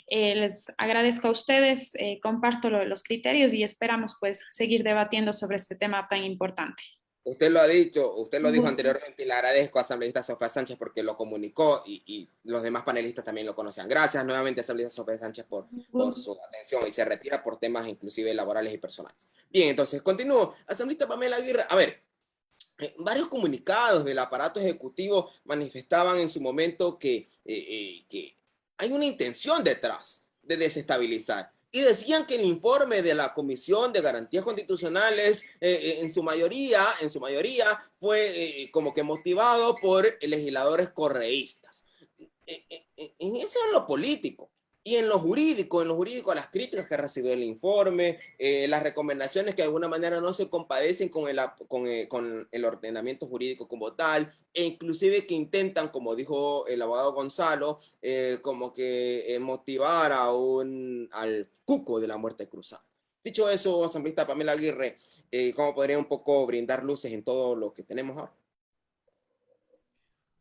les agradezco a ustedes, comparto los criterios y esperamos pues seguir debatiendo sobre este tema tan importante. Usted lo ha dicho, usted lo dijo anteriormente y le agradezco a asambleísta Sofía Sánchez porque lo comunicó y los demás panelistas también lo conocían. Gracias nuevamente, asambleísta Sofía Sánchez, por su atención y se retira por temas inclusive laborales y personales. Bien, entonces continúo. Asambleísta Pamela Aguirre, a ver, varios comunicados del aparato ejecutivo manifestaban en su momento que hay una intención detrás de desestabilizar. Y decían que el informe de la Comisión de Garantías Constitucionales en su mayoría fue como que motivado por legisladores correístas. En eso en lo político. Y en lo jurídico, las críticas que recibió el informe, las recomendaciones que de alguna manera no se compadecen con el ordenamiento jurídico como tal, e inclusive que intentan, como dijo el abogado Gonzalo, como que motivar al cuco de la muerte cruzada. Dicho eso, asambleísta Pamela Aguirre, ¿cómo podría un poco brindar luces en todo lo que tenemos ahora?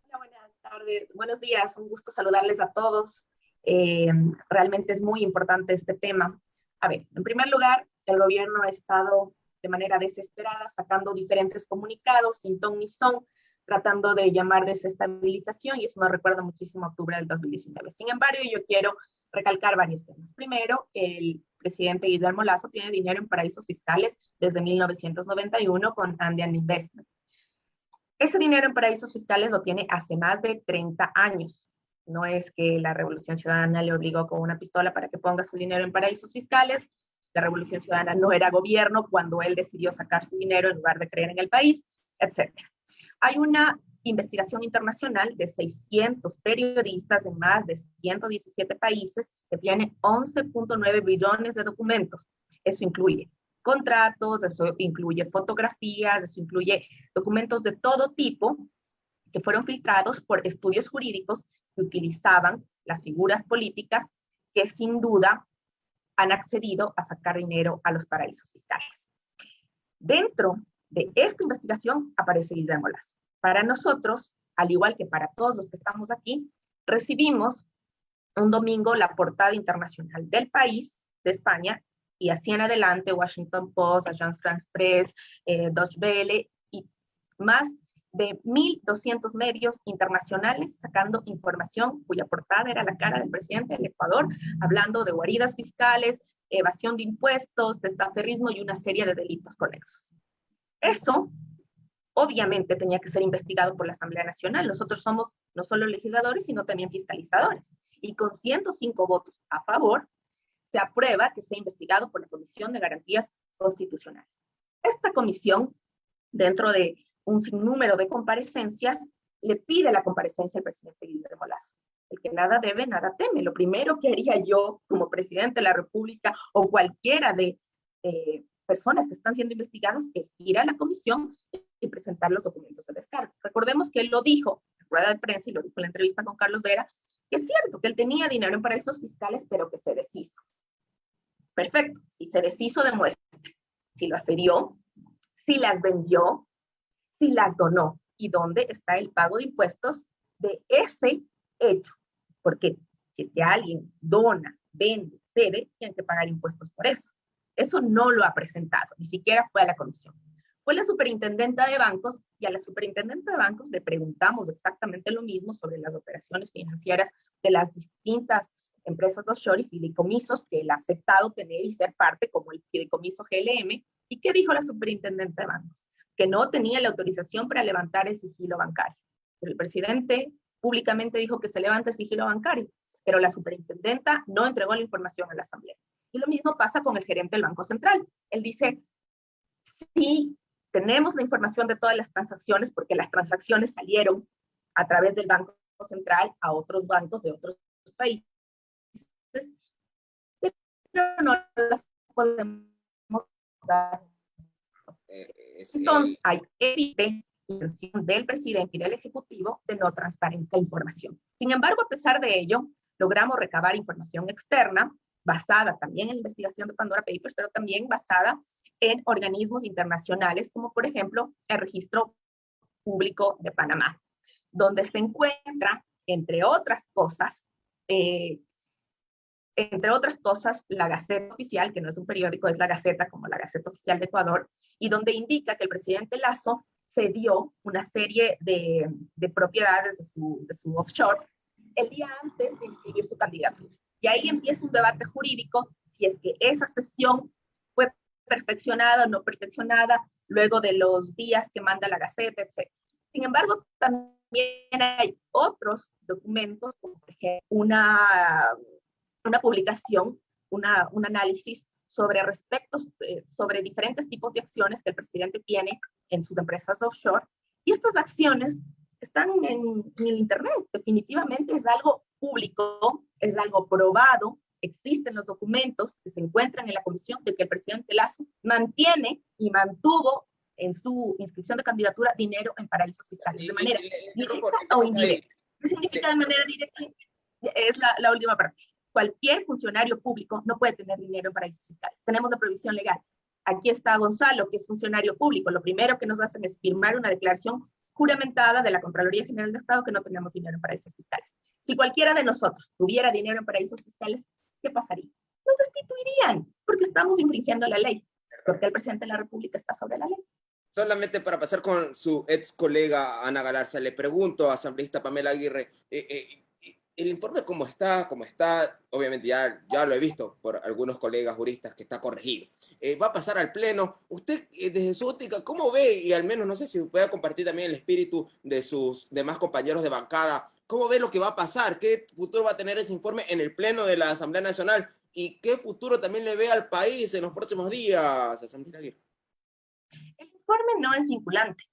Hola, buenas tardes, buenos días, un gusto saludarles a todos. Realmente es muy importante este tema. A ver, en primer lugar, el gobierno ha estado de manera desesperada sacando diferentes comunicados sin ton ni son, tratando de llamar desestabilización, y eso me recuerda muchísimo a octubre del 2019. Sin embargo, yo quiero recalcar varios temas. Primero, el presidente Guillermo Lasso tiene dinero en paraísos fiscales desde 1991 con Andean Investment. Ese dinero en paraísos fiscales lo tiene hace más de 30 años. No es que la Revolución Ciudadana le obligó con una pistola para que ponga su dinero en paraísos fiscales. La Revolución Ciudadana no era gobierno cuando él decidió sacar su dinero en lugar de creer en el país, etc. Hay una investigación internacional de 600 periodistas en más de 117 países que tiene 11.9 billones de documentos. Eso incluye contratos, eso incluye fotografías, eso incluye documentos de todo tipo que fueron filtrados por estudios jurídicos que utilizaban las figuras políticas que sin duda han accedido a sacar dinero a los paraísos fiscales. Dentro de esta investigación aparece Guillermo Lasso. Para nosotros, al igual que para todos los que estamos aquí, recibimos un domingo la portada internacional del País, de España, y así en adelante, Washington Post, Agence France Presse, Deutsche Welle y más de 1.200 medios internacionales sacando información cuya portada era la cara del presidente del Ecuador, hablando de guaridas fiscales, evasión de impuestos, testaferrismo y una serie de delitos conexos. Eso, obviamente, tenía que ser investigado por la Asamblea Nacional. Nosotros somos no solo legisladores, sino también fiscalizadores. Y con 105 votos a favor, se aprueba que sea investigado por la Comisión de Garantías Constitucionales. Esta comisión, dentro de un sinnúmero de comparecencias, le pide la comparecencia al presidente Guillermo Lasso. El que nada debe, nada teme. Lo primero que haría yo como presidente de la República o cualquiera de personas que están siendo investigados es ir a la comisión y presentar los documentos de descargo. Recordemos que él lo dijo en rueda de prensa y lo dijo en la entrevista con Carlos Vera, que es cierto que él tenía dinero en paraísos fiscales, pero que se deshizo. Perfecto, si se deshizo, demuestra si lo asedió, si las vendió, si las donó y dónde está el pago de impuestos de ese hecho. Porque si es que alguien dona, vende, cede, tiene que pagar impuestos por eso. Eso no lo ha presentado, ni siquiera fue a la comisión. Fue la superintendenta de bancos y a la superintendenta de bancos le preguntamos exactamente lo mismo sobre las operaciones financieras de las distintas empresas offshore y fideicomisos que él ha aceptado tener y ser parte, como el fideicomiso GLM. ¿Y qué dijo la superintendente de bancos? que no tenía la autorización para levantar el sigilo bancario. Pero el presidente públicamente dijo que se levanta el sigilo bancario, pero la superintendenta no entregó la información a la Asamblea. Y lo mismo pasa con el gerente del Banco Central. Él dice, sí, tenemos la información de todas las transacciones, porque las transacciones salieron a través del Banco Central a otros bancos de otros países, pero no las podemos dar. Entonces, hay evidente intención del presidente y del Ejecutivo de no transparentar información. Sin embargo, a pesar de ello, logramos recabar información externa, basada también en la investigación de Pandora Papers, pero también basada en organismos internacionales, como por ejemplo el Registro Público de Panamá, donde se encuentra, entre otras cosas, la Gaceta Oficial, que no es un periódico, es la Gaceta, como la Gaceta Oficial de Ecuador, y donde indica que el presidente Lasso cedió una serie de propiedades de su offshore el día antes de inscribir su candidatura. Y ahí empieza un debate jurídico, si es que esa sesión fue perfeccionada o no perfeccionada, luego de los días que manda la Gaceta, etc. Sin embargo, también hay otros documentos, como por ejemplo una publicación, un análisis sobre diferentes tipos de acciones que el presidente tiene en sus empresas offshore, y estas acciones están en el Internet. Definitivamente es algo público, es algo probado, existen los documentos que se encuentran en la comisión de que el presidente Lasso mantiene y mantuvo en su inscripción de candidatura dinero en paraísos fiscales, de manera directa o indirecta. ¿Qué significa de manera directa? Es la última parte. Cualquier funcionario público no puede tener dinero en paraísos fiscales. Tenemos la prohibición legal. Aquí está Gonzalo, que es funcionario público. Lo primero que nos hacen es firmar una declaración juramentada de la Contraloría General del Estado que no tenemos dinero en paraísos fiscales. Si cualquiera de nosotros tuviera dinero en paraísos fiscales, ¿qué pasaría? Nos destituirían, porque estamos infringiendo la ley, porque el presidente de la República está sobre la ley. Solamente para pasar con su ex colega Ana Galarza, le pregunto a asambleísta Pamela Aguirre, el informe cómo está, obviamente ya lo he visto por algunos colegas juristas que está corregido. Va a pasar al pleno. Usted, desde su óptica, ¿cómo ve? Y al menos, no sé si puede compartir también el espíritu de sus demás compañeros de bancada. ¿Cómo ve lo que va a pasar? ¿Qué futuro va a tener ese informe en el pleno de la Asamblea Nacional? ¿Y qué futuro también le ve al país en los próximos días, asambleísta Aguirre? El informe no es vinculante.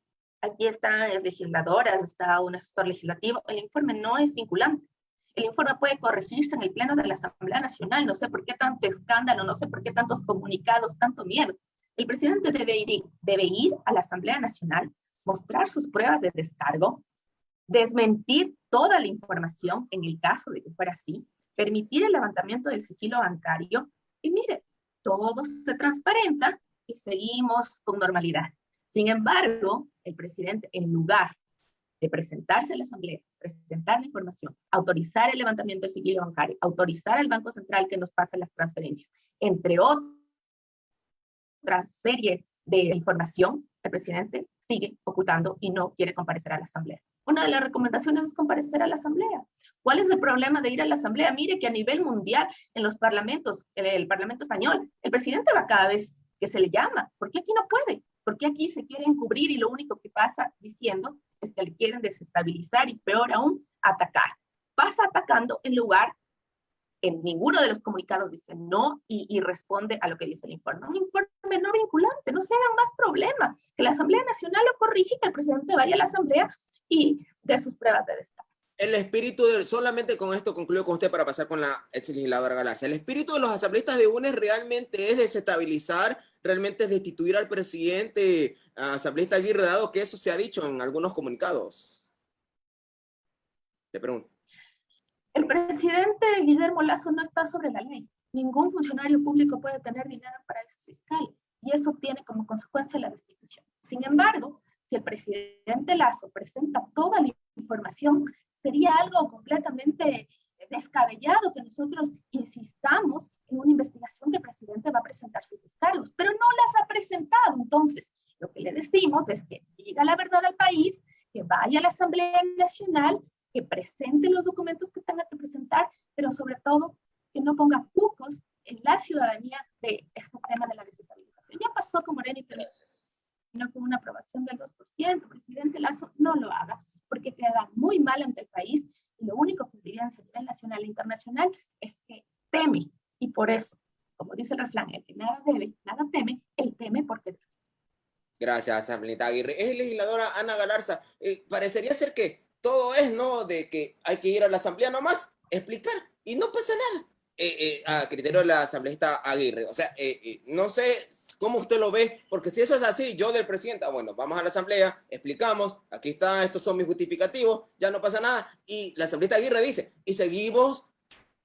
Aquí están las legisladoras, está un asesor legislativo. El informe no es vinculante. El informe puede corregirse en el pleno de la Asamblea Nacional. No sé por qué tanto escándalo, no sé por qué tantos comunicados, tanto miedo. El presidente debe ir a la Asamblea Nacional, mostrar sus pruebas de descargo, desmentir toda la información en el caso de que fuera así, permitir el levantamiento del sigilo bancario, y mire, todo se transparenta y seguimos con normalidad. Sin embargo, el presidente, en lugar de presentarse a la Asamblea, presentar la información, autorizar el levantamiento del sigilo bancario, autorizar al Banco Central que nos pase las transferencias, entre otra serie de información, el presidente sigue ocultando y no quiere comparecer a la Asamblea. Una de las recomendaciones es comparecer a la Asamblea. ¿Cuál es el problema de ir a la Asamblea? Mire que a nivel mundial, en los parlamentos, el Parlamento español, el presidente va cada vez que se le llama. ¿Por qué aquí no puede? ¿Por qué aquí se quieren cubrir y lo único que pasa diciendo es que le quieren desestabilizar y peor aún, atacar? Pasa atacando en lugar, en ninguno de los comunicados dice no y responde a lo que dice el informe. Un informe no vinculante, no se hagan más problemas. Que la Asamblea Nacional lo corrige y que el presidente vaya a la Asamblea y dé sus pruebas de descargo. El espíritu solamente con esto concluyo con usted para pasar con la ex legisladora Galarza. El espíritu de los asambleístas de UNES realmente es desestabilizar, realmente es destituir al presidente, asambleísta Aguirre, dado que eso se ha dicho en algunos comunicados. Le pregunto. El presidente Guillermo Lasso no está sobre la ley. Ningún funcionario público puede tener dinero en paraísos fiscales y eso tiene como consecuencia la destitución. Sin embargo, si el presidente Lasso presenta toda la información, sería algo completamente descabellado que nosotros insistamos en una investigación que el presidente va a presentar sus descargos, pero no las ha presentado. Entonces, lo que le decimos es que diga la verdad al país, que vaya a la Asamblea Nacional, que presente los documentos que tenga que presentar, pero sobre todo que no ponga cucos en la ciudadanía de este tema de la desestabilización. Ya pasó con Moreno y Felipe. con una aprobación del 2%. Presidente Lazo, no lo haga, porque queda muy mal ante el país y lo único que evidencia a nivel nacional e internacional es que teme. Y por eso, como dice el refrán, el que nada debe, nada teme, él teme porque debe. Gracias, asambleísta Aguirre. Es legisladora Ana Galarza. Parecería ser que todo es, ¿no? De que hay que ir a la asamblea nomás, explicar, y no pasa nada. A criterio de la asambleísta Aguirre. O sea, no sé cómo usted lo ve, porque si eso es así, yo del presidente, bueno, vamos a la asamblea, explicamos, aquí está, estos son mis justificativos, ya no pasa nada. Y la asambleísta Aguirre dice, y seguimos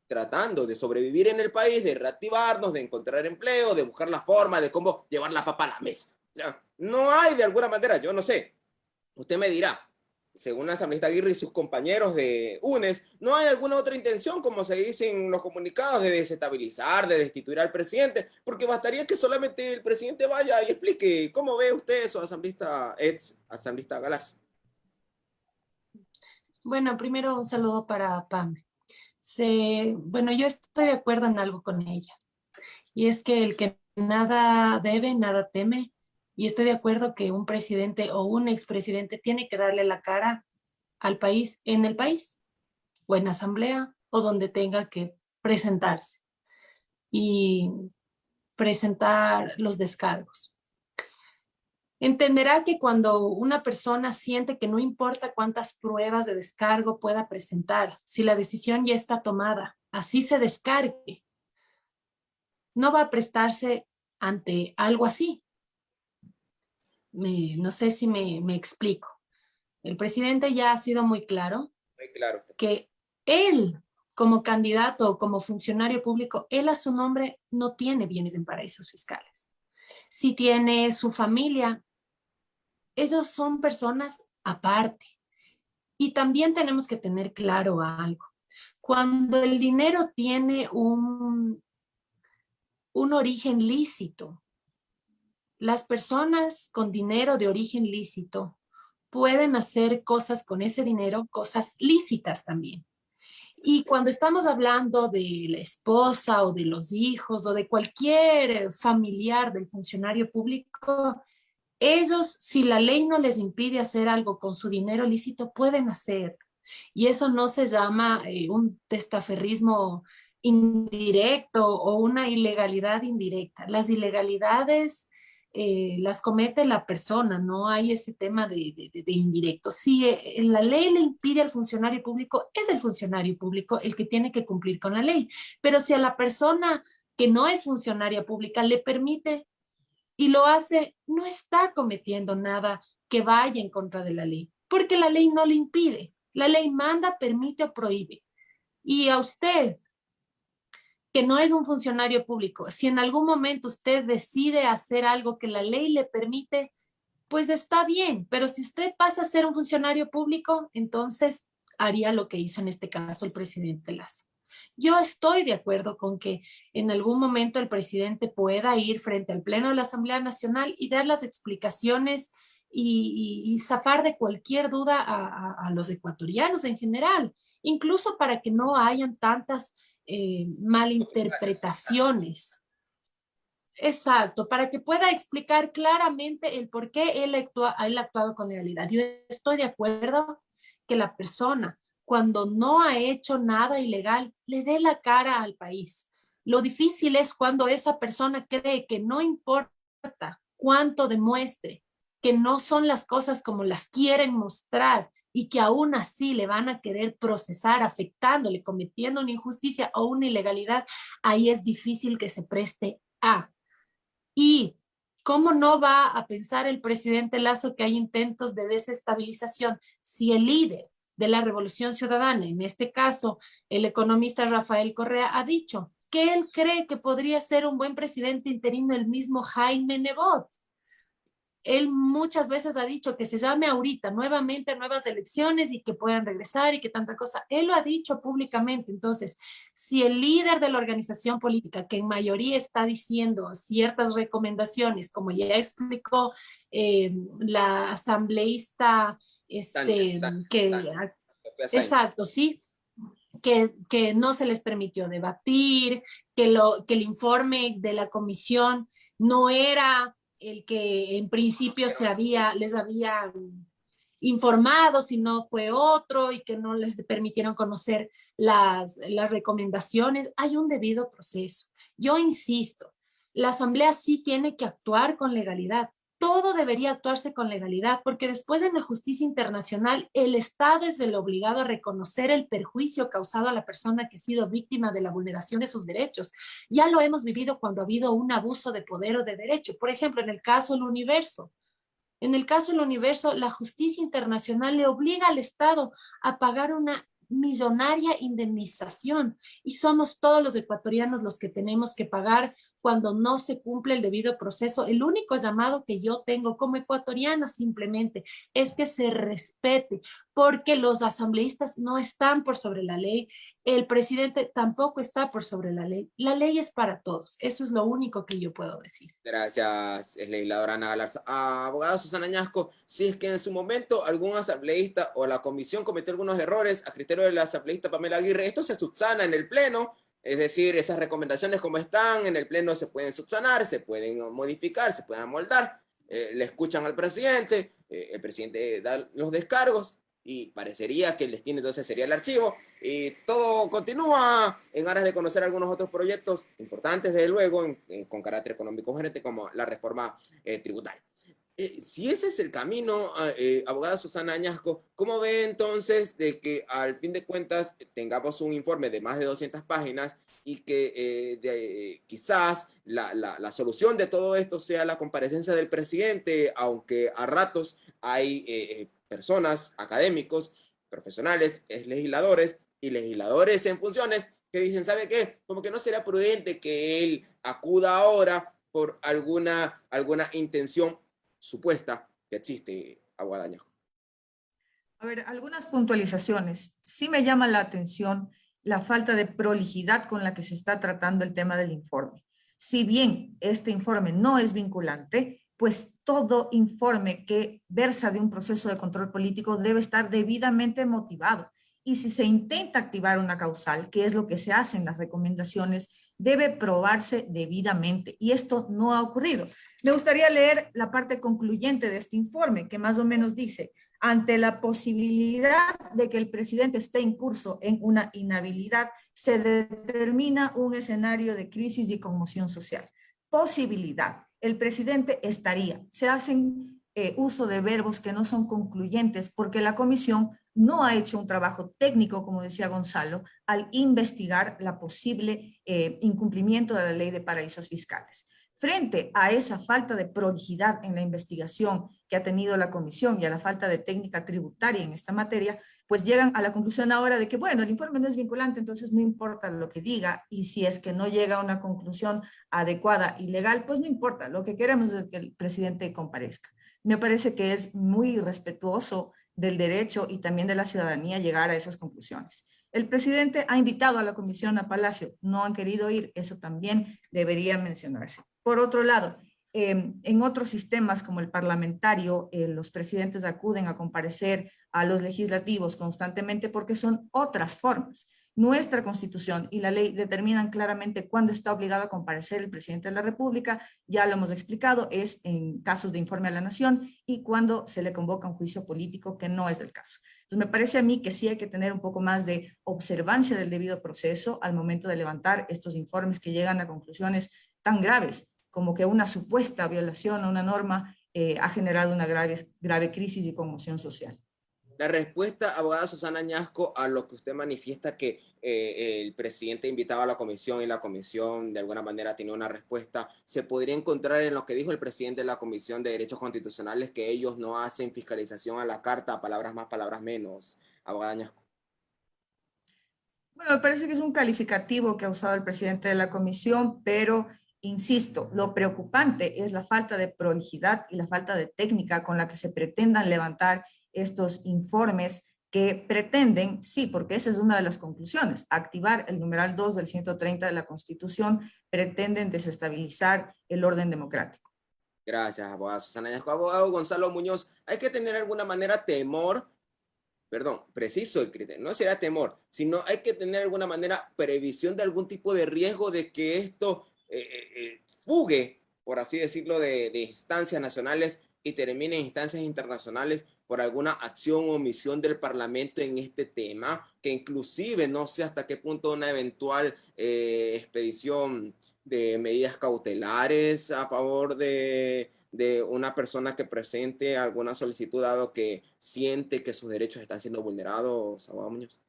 tratando de sobrevivir en el país, de reactivarnos, de encontrar empleo, de buscar la forma de cómo llevar la papa a la mesa. O sea, no hay de alguna manera, yo no sé, usted me dirá, según la asambleísta Aguirre y sus compañeros de UNES, no hay alguna otra intención, como se dice en los comunicados, de desestabilizar, de destituir al presidente, porque bastaría que solamente el presidente vaya y explique. ¿Cómo ve usted eso, asambleísta Galarza? Bueno, primero un saludo para Pam. Bueno, yo estoy de acuerdo en algo con ella, y es que el que nada debe, nada teme, y estoy de acuerdo que un presidente o un expresidente tiene que darle la cara al país, en el país, o en asamblea, o donde tenga que presentarse y presentar los descargos. Entenderá que cuando una persona siente que no importa cuántas pruebas de descargo pueda presentar, si la decisión ya está tomada, así se descargue, no va a prestarse ante algo así. No sé si me explico. El presidente ya ha sido muy claro que él, como candidato o como funcionario público, él a su nombre no tiene bienes en paraísos fiscales. Si tiene su familia, ellos son personas aparte. Y también tenemos que tener claro algo. Cuando el dinero tiene un origen lícito, las personas con dinero de origen lícito pueden hacer cosas con ese dinero, cosas lícitas también. Y cuando estamos hablando de la esposa o de los hijos o de cualquier familiar del funcionario público, ellos, si la ley no les impide hacer algo con su dinero lícito, pueden hacer. Y eso no se llama un testaferrismo indirecto o una ilegalidad indirecta. Las ilegalidades las comete la persona, no hay ese tema de indirecto. Si la ley le impide al funcionario público, es el funcionario público el que tiene que cumplir con la ley. Pero si a la persona que no es funcionaria pública le permite y lo hace, no está cometiendo nada que vaya en contra de la ley, porque la ley no le impide. La ley manda, permite o prohíbe. Y a usted, que no es un funcionario público, si en algún momento usted decide hacer algo que la ley le permite, pues está bien, pero si usted pasa a ser un funcionario público, entonces haría lo que hizo en este caso el presidente Lazo. Yo estoy de acuerdo con que en algún momento el presidente pueda ir frente al Pleno de la Asamblea Nacional y dar las explicaciones y zafar de cualquier duda a los ecuatorianos en general, incluso para que no hayan tantas malinterpretaciones. Exacto, para que pueda explicar claramente el por qué él ha actuado con legalidad. Yo estoy de acuerdo que la persona, cuando no ha hecho nada ilegal, le dé la cara al país. Lo difícil es cuando esa persona cree que no importa cuánto demuestre, que no son las cosas como las quieren mostrar y que aún así le van a querer procesar afectándole, cometiendo una injusticia o una ilegalidad, ahí es difícil que se preste a. Y ¿cómo no va a pensar el presidente Lazo que hay intentos de desestabilización si el líder de la Revolución Ciudadana, en este caso el economista Rafael Correa, ha dicho que él cree que podría ser un buen presidente interino el mismo Jaime Nebot? Él muchas veces ha dicho que se llame ahorita nuevamente a nuevas elecciones y que puedan regresar y que tanta cosa. Él lo ha dicho públicamente. Entonces, si el líder de la organización política, que en mayoría está diciendo ciertas recomendaciones, como ya explicó la asambleísta, exacto, sí, que no se les permitió debatir, que el informe de la comisión no era el que en principio les había informado, si no fue otro, y que no les permitieron conocer las recomendaciones. Hay un debido proceso. Yo insisto, la Asamblea sí tiene que actuar con legalidad. Todo debería actuarse con legalidad, porque después en la justicia internacional el Estado es el obligado a reconocer el perjuicio causado a la persona que ha sido víctima de la vulneración de sus derechos. Ya lo hemos vivido cuando ha habido un abuso de poder o de derecho. Por ejemplo, en el caso del Universo. En el caso del Universo, la justicia internacional le obliga al Estado a pagar una millonaria indemnización, y somos todos los ecuatorianos los que tenemos que pagar cuando no se cumple el debido proceso. El único llamado que yo tengo como ecuatoriana simplemente es que se respete, porque los asambleístas no están por sobre la ley, el presidente tampoco está por sobre la ley es para todos. Eso es lo único que yo puedo decir. Gracias, legisladora Ana Galarza. Abogada Susana Añasco, si es que en su momento algún asambleísta o la comisión cometió algunos errores a criterio de la asambleísta Pamela Aguirre, esto se subsana en el pleno, es decir, esas recomendaciones como están en el pleno se pueden subsanar, se pueden modificar, se pueden amoldar, le escuchan al presidente, el presidente da los descargos y parecería que el destino entonces sería el archivo, y todo continúa en aras de conocer algunos otros proyectos importantes, desde luego, con carácter económico urgente, como la reforma tributaria. Si ese es el camino, abogada Susana Añasco, ¿cómo ve entonces de que al fin de cuentas tengamos un informe de más de 200 páginas y que quizás la solución de todo esto sea la comparecencia del presidente, aunque a ratos hay personas, académicos, profesionales, legisladores y legisladores en funciones que dicen, ¿sabe qué? Como que no será prudente que él acuda ahora por alguna intención supuesta que existe, abogada Añasco. A ver, algunas puntualizaciones. Sí me llama la atención la falta de prolijidad con la que se está tratando el tema del informe. Si bien este informe no es vinculante, pues todo informe que versa de un proceso de control político debe estar debidamente motivado. Y si se intenta activar una causal, que es lo que se hace en las recomendaciones, debe probarse debidamente, y esto no ha ocurrido. Me gustaría leer la parte concluyente de este informe, que más o menos dice: ante la posibilidad de que el presidente esté incurso en una inhabilidad, se determina un escenario de crisis y conmoción social. Posibilidad. El presidente estaría. Se hacen uso de verbos que no son concluyentes porque la comisión no ha hecho un trabajo técnico, como decía Gonzalo, al investigar la posible incumplimiento de la ley de paraísos fiscales. Frente a esa falta de prolijidad en la investigación que ha tenido la comisión y a la falta de técnica tributaria en esta materia, pues llegan a la conclusión ahora de que, bueno, el informe no es vinculante, entonces no importa lo que diga, y si es que no llega a una conclusión adecuada y legal, pues no importa, lo que queremos es que el presidente comparezca. Me parece que es muy irrespetuoso del derecho y también de la ciudadanía llegar a esas conclusiones. El presidente ha invitado a la comisión a Palacio, no han querido ir, eso también debería mencionarse. Por otro lado, en otros sistemas como el parlamentario, los presidentes acuden a comparecer a los legislativos constantemente porque son otras formas. Nuestra Constitución y la ley determinan claramente cuándo está obligado a comparecer el presidente de la República, ya lo hemos explicado, es en casos de informe a la nación y cuando se le convoca un juicio político, que no es el caso. Entonces me parece a mí que sí hay que tener un poco más de observancia del debido proceso al momento de levantar estos informes que llegan a conclusiones tan graves como que una supuesta violación a una norma ha generado una grave crisis y conmoción social. La respuesta, abogada Susana Añasco, a lo que usted manifiesta que el presidente invitaba a la comisión y la comisión de alguna manera tenía una respuesta, ¿se podría encontrar en lo que dijo el presidente de la Comisión de Derechos Constitucionales, que ellos no hacen fiscalización a la carta, palabras más, palabras menos, abogada Añasco? Bueno, me parece que es un calificativo que ha usado el presidente de la comisión, pero insisto, lo preocupante es la falta de prolijidad y la falta de técnica con la que se pretendan levantar estos informes que pretenden, sí, porque esa es una de las conclusiones, activar el numeral 2 del 130 de la Constitución, pretenden desestabilizar el orden democrático. Gracias, abogada Susana Añasco. Abogado Gonzalo Muñoz, hay que tener de alguna manera preciso el criterio, no será temor, sino hay que tener de alguna manera previsión de algún tipo de riesgo de que esto fugue por así decirlo, de instancias nacionales y termine en instancias internacionales por alguna acción o omisión del Parlamento en este tema, que inclusive no sé hasta qué punto una eventual expedición de medidas cautelares a favor de una persona que presente alguna solicitud dado que siente que sus derechos están siendo vulnerados, abogado Muñoz.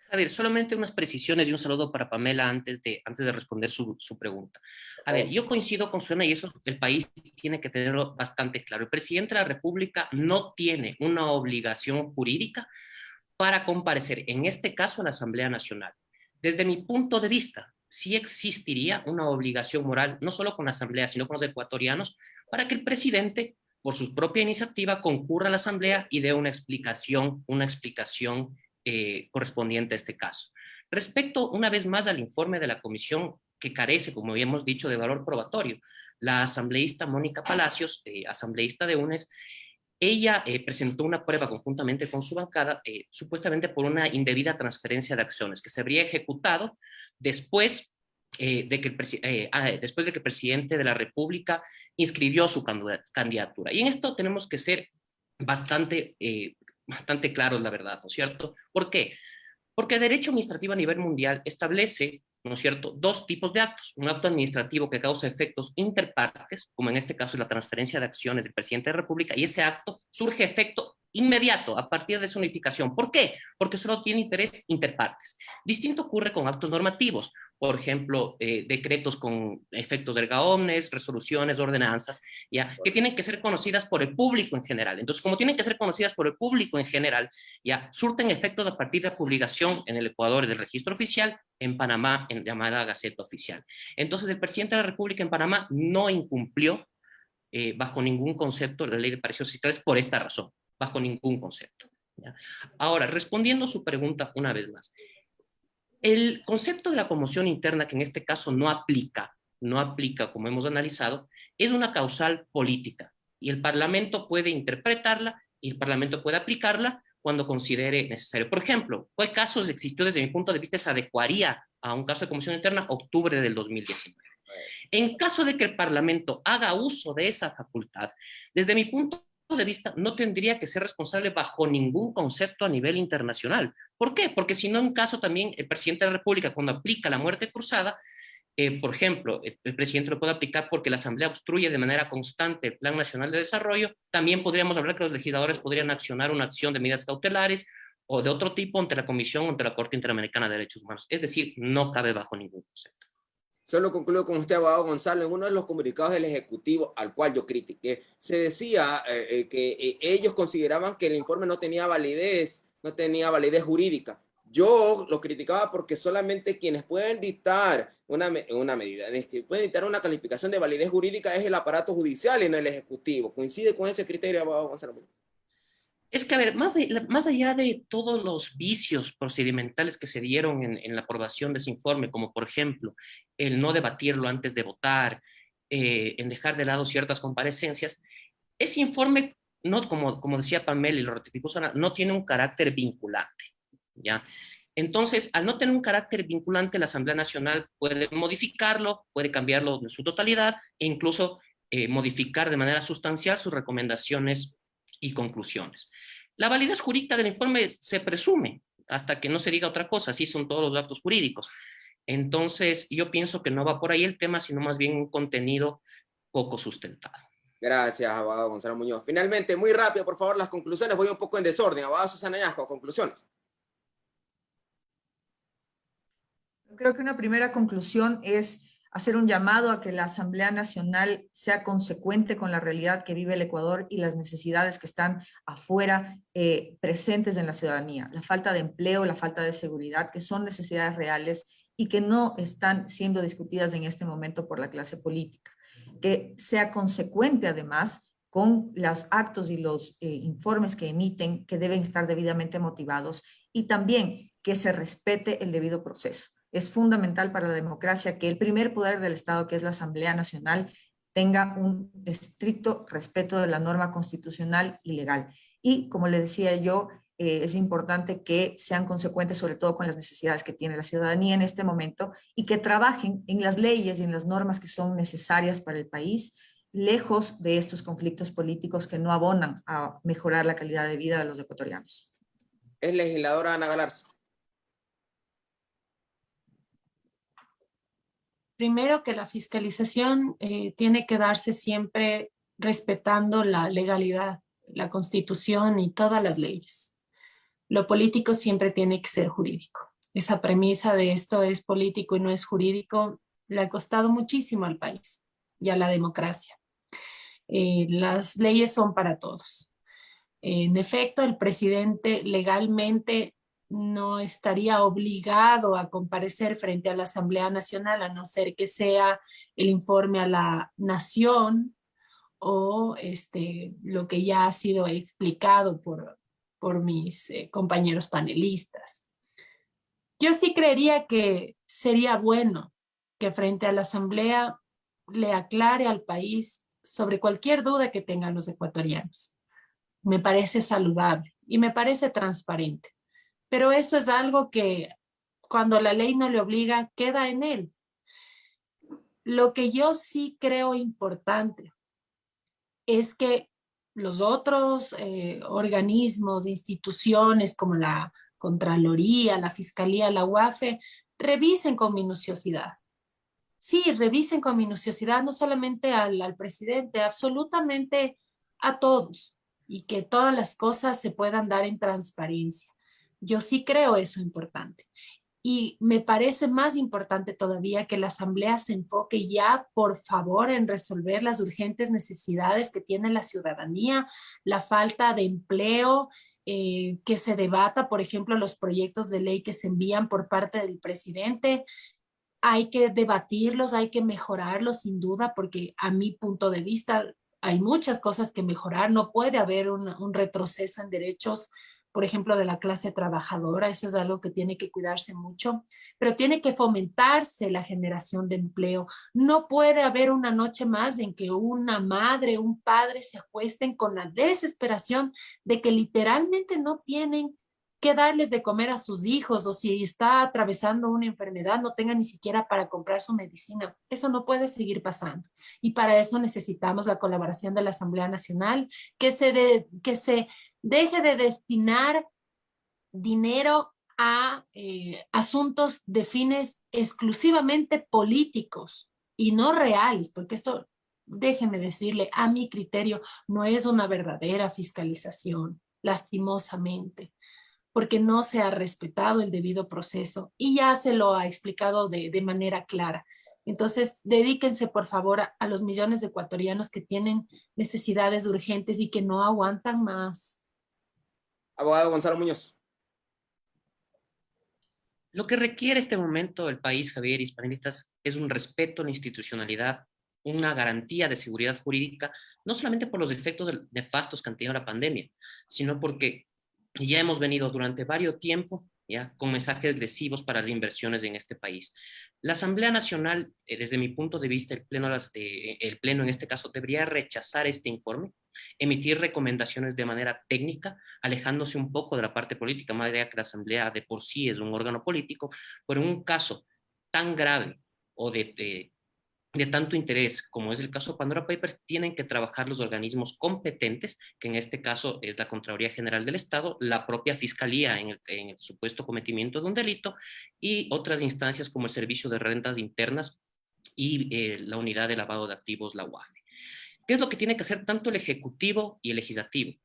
Javier, solamente unas precisiones y un saludo para Pamela antes de responder su pregunta. A ver, yo coincido con Susana y eso el país tiene que tenerlo bastante claro. El presidente de la República no tiene una obligación jurídica para comparecer, en este caso, a la Asamblea Nacional. Desde mi punto de vista, sí existiría una obligación moral, no solo con la Asamblea, sino con los ecuatorianos, para que el presidente, por su propia iniciativa, concurra a la Asamblea y dé una explicación correspondiente a este caso. Respecto, una vez más, al informe de la comisión que carece, como habíamos dicho, de valor probatorio, la asambleísta Mónica Palacios, asambleísta de UNES, ella presentó una prueba conjuntamente con su bancada, supuestamente por una indebida transferencia de acciones que se habría ejecutado después de que el presidente de la República inscribió su candidatura. Y en esto tenemos que ser bastante claros, la verdad, ¿no es cierto? ¿Por qué? Porque el derecho administrativo a nivel mundial establece, ¿no es cierto?, dos tipos de actos. Un acto administrativo que causa efectos interpartes, como en este caso es la transferencia de acciones del presidente de la República, y ese acto surge efecto inmediato a partir de su unificación. ¿Por qué? Porque solo tiene interés interpartes. Distinto ocurre con actos normativos, por ejemplo, decretos con efectos erga omnes, resoluciones, ordenanzas, ¿ya? Que tienen que ser conocidas por el público en general. Entonces, como tienen que ser conocidas por el público en general, ya surten efectos a partir de la publicación en el Ecuador del registro oficial, en Panamá en llamada Gaceta Oficial. Entonces, el presidente de la República en Panamá no incumplió bajo ningún concepto la ley de pareceres fiscales por esta razón, bajo ningún concepto, ¿ya? Ahora, respondiendo a su pregunta una vez más, el concepto de la conmoción interna, que en este caso no aplica como hemos analizado, es una causal política y el Parlamento puede interpretarla y el Parlamento puede aplicarla cuando considere necesario. Por ejemplo, ¿cuál caso existió desde mi punto de vista se adecuaría a un caso de conmoción interna? Octubre del 2019. En caso de que el Parlamento haga uso de esa facultad, desde mi punto de vista, no tendría que ser responsable bajo ningún concepto a nivel internacional. ¿Por qué? Porque si no, en caso también, el presidente de la República, cuando aplica la muerte cruzada, por ejemplo, el presidente lo puede aplicar porque la Asamblea obstruye de manera constante el Plan Nacional de Desarrollo. También podríamos hablar que los legisladores podrían accionar una acción de medidas cautelares o de otro tipo ante la Comisión o ante la Corte Interamericana de Derechos Humanos. Es decir, no cabe bajo ningún concepto. Solo concluyo con usted, abogado Gonzalo. En uno de los comunicados del Ejecutivo, al cual yo critiqué, se decía que ellos consideraban que el informe no tenía validez jurídica. Yo lo criticaba porque solamente quienes pueden dictar una medida, pueden dictar una calificación de validez jurídica es el aparato judicial y no el Ejecutivo. ¿Coincide con ese criterio, abogado Gonzalo? Es que, a ver, más allá de todos los vicios procedimentales que se dieron en la aprobación de ese informe, como por ejemplo el no debatirlo antes de votar, en dejar de lado ciertas comparecencias, ese informe, no, como decía Pamela y lo ratificó Susana, no tiene un carácter vinculante, ¿ya? Entonces, al no tener un carácter vinculante, la Asamblea Nacional puede modificarlo, puede cambiarlo en su totalidad e incluso modificar de manera sustancial sus recomendaciones y conclusiones. La validez jurídica del informe se presume hasta que no se diga otra cosa, así son todos los actos jurídicos. Entonces, yo pienso que no va por ahí el tema, sino más bien un contenido poco sustentado. Gracias, abogado Gonzalo Muñoz. Finalmente, muy rápido, por favor, las conclusiones. Voy un poco en desorden. Abogado Susana Yasco, conclusiones. Creo que una primera conclusión es hacer un llamado a que la Asamblea Nacional sea consecuente con la realidad que vive el Ecuador y las necesidades que están afuera presentes en la ciudadanía. La falta de empleo, la falta de seguridad, que son necesidades reales y que no están siendo discutidas en este momento por la clase política. Que sea consecuente además con los actos y los informes que emiten, que deben estar debidamente motivados, y también que se respete el debido proceso. Es fundamental para la democracia que el primer poder del Estado, que es la Asamblea Nacional, tenga un estricto respeto de la norma constitucional y legal. Y, como le decía yo, es importante que sean consecuentes sobre todo con las necesidades que tiene la ciudadanía en este momento y que trabajen en las leyes y en las normas que son necesarias para el país, lejos de estos conflictos políticos que no abonan a mejorar la calidad de vida de los ecuatorianos. Es legisladora Ana Galarza. Primero que la fiscalización tiene que darse siempre respetando la legalidad, la Constitución y todas las leyes. Lo político siempre tiene que ser jurídico. Esa premisa de esto es político y no es jurídico le ha costado muchísimo al país y a la democracia. Las leyes son para todos. En efecto, el presidente legalmente no estaría obligado a comparecer frente a la Asamblea Nacional, a no ser que sea el informe a la nación o lo que ya ha sido explicado por mis compañeros panelistas. Yo sí creería que sería bueno que frente a la Asamblea le aclare al país sobre cualquier duda que tengan los ecuatorianos. Me parece saludable y me parece transparente, pero eso es algo que cuando la ley no le obliga, queda en él. Lo que yo sí creo importante es que los otros organismos, instituciones como la Contraloría, la Fiscalía, la UAFE, revisen con minuciosidad. Sí, revisen con minuciosidad no solamente al presidente, absolutamente a todos, y que todas las cosas se puedan dar en transparencia. Yo sí creo eso importante. Y me parece más importante todavía que la Asamblea se enfoque ya, por favor, en resolver las urgentes necesidades que tiene la ciudadanía, la falta de empleo, que se debata, por ejemplo, los proyectos de ley que se envían por parte del presidente. Hay que debatirlos, hay que mejorarlos sin duda, porque a mi punto de vista hay muchas cosas que mejorar. No puede haber un retroceso en derechos, por ejemplo, de la clase trabajadora. Eso es algo que tiene que cuidarse mucho, pero tiene que fomentarse la generación de empleo. No puede haber una noche más en que una madre, un padre se acuesten con la desesperación de que literalmente no tienen que darles de comer a sus hijos, o si está atravesando una enfermedad, no tenga ni siquiera para comprar su medicina. Eso no puede seguir pasando. Y para eso necesitamos la colaboración de la Asamblea Nacional, que se deje de destinar dinero a asuntos de fines exclusivamente políticos y no reales, porque esto, déjeme decirle, a mi criterio, no es una verdadera fiscalización, lastimosamente, porque no se ha respetado el debido proceso y ya se lo ha explicado de manera clara. Entonces, dedíquense, por favor, a los millones de ecuatorianos que tienen necesidades urgentes y que no aguantan más. Abogado Gonzalo Muñoz. Lo que requiere este momento el país, Javier, hispanistas, es un respeto a la institucionalidad, una garantía de seguridad jurídica, no solamente por los efectos nefastos que han tenido la pandemia, sino porque ya hemos venido durante varios tiempo ¿ya? Con mensajes lesivos para las inversiones en este país. La Asamblea Nacional, desde mi punto de vista, el Pleno en este caso, debería rechazar este informe, emitir recomendaciones de manera técnica, alejándose un poco de la parte política, más allá que la Asamblea de por sí es un órgano político, pero en un caso tan grave o de tanto interés, como es el caso de Pandora Papers, tienen que trabajar los organismos competentes, que en este caso es la Contraloría General del Estado, la propia Fiscalía en el supuesto cometimiento de un delito, y otras instancias como el Servicio de Rentas Internas y la Unidad de Lavado de Activos, la UAFE. ¿Qué es lo que tiene que hacer tanto el Ejecutivo y el Legislativo?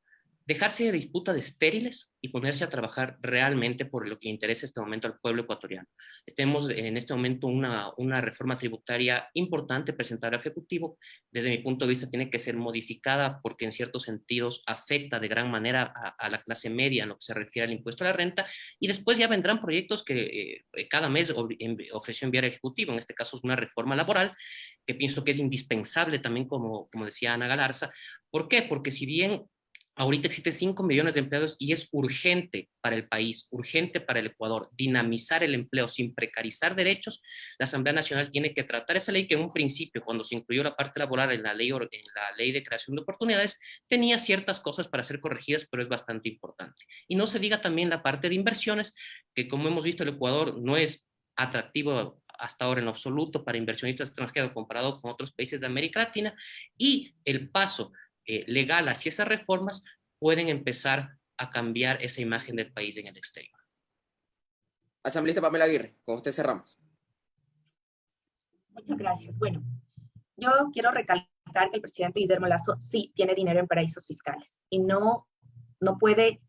Dejarse de disputas estériles y ponerse a trabajar realmente por lo que interesa en este momento al pueblo ecuatoriano. Tenemos en este momento una reforma tributaria importante presentada al Ejecutivo. Desde mi punto de vista tiene que ser modificada porque en ciertos sentidos afecta de gran manera a la clase media en lo que se refiere al impuesto a la renta, y después ya vendrán proyectos que cada mes ofreció enviar al Ejecutivo. En este caso es una reforma laboral que pienso que es indispensable también, como decía Ana Galarza. ¿Por qué? Porque si bien Ahorita existen 5 millones de empleados y es urgente para el país, urgente para el Ecuador, dinamizar el empleo sin precarizar derechos. La Asamblea Nacional tiene que tratar esa ley que en un principio, cuando se incluyó la parte laboral en la ley de creación de oportunidades, tenía ciertas cosas para ser corregidas, pero es bastante importante. Y no se diga también la parte de inversiones, que como hemos visto el Ecuador no es atractivo hasta ahora en lo absoluto para inversionistas extranjeros comparado con otros países de América Latina, y el paso legal hacia esas reformas pueden empezar a cambiar esa imagen del país en el exterior. Asambleísta Pamela Aguirre, con usted cerramos. Muchas gracias. Bueno, yo quiero recalcar que el presidente Guillermo Lasso sí tiene dinero en paraísos fiscales y no puede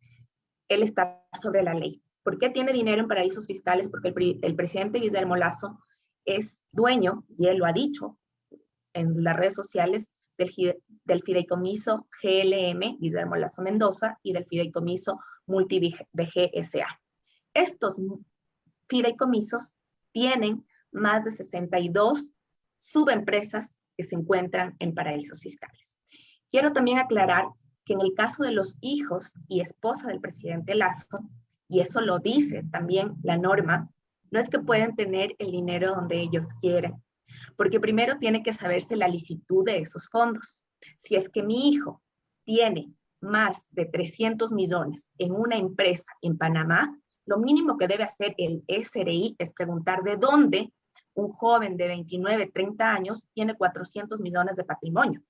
él estar sobre la ley. ¿Por qué tiene dinero en paraísos fiscales? Porque el presidente Guillermo Lasso es dueño, y él lo ha dicho en las redes sociales, del fideicomiso GLM, Guillermo Lasso Mendoza, y del fideicomiso MultiVG S.A. Estos fideicomisos tienen más de 62 subempresas que se encuentran en paraísos fiscales. Quiero también aclarar que en el caso de los hijos y esposa del presidente Lasso, y eso lo dice también la norma, no es que pueden tener el dinero donde ellos quieren, porque primero tiene que saberse la licitud de esos fondos. Si es que mi hijo tiene más de 300 millones en una empresa en Panamá, lo mínimo que debe hacer el SRI es preguntar de dónde un joven de 29, 30 años tiene 400 millones de patrimonio.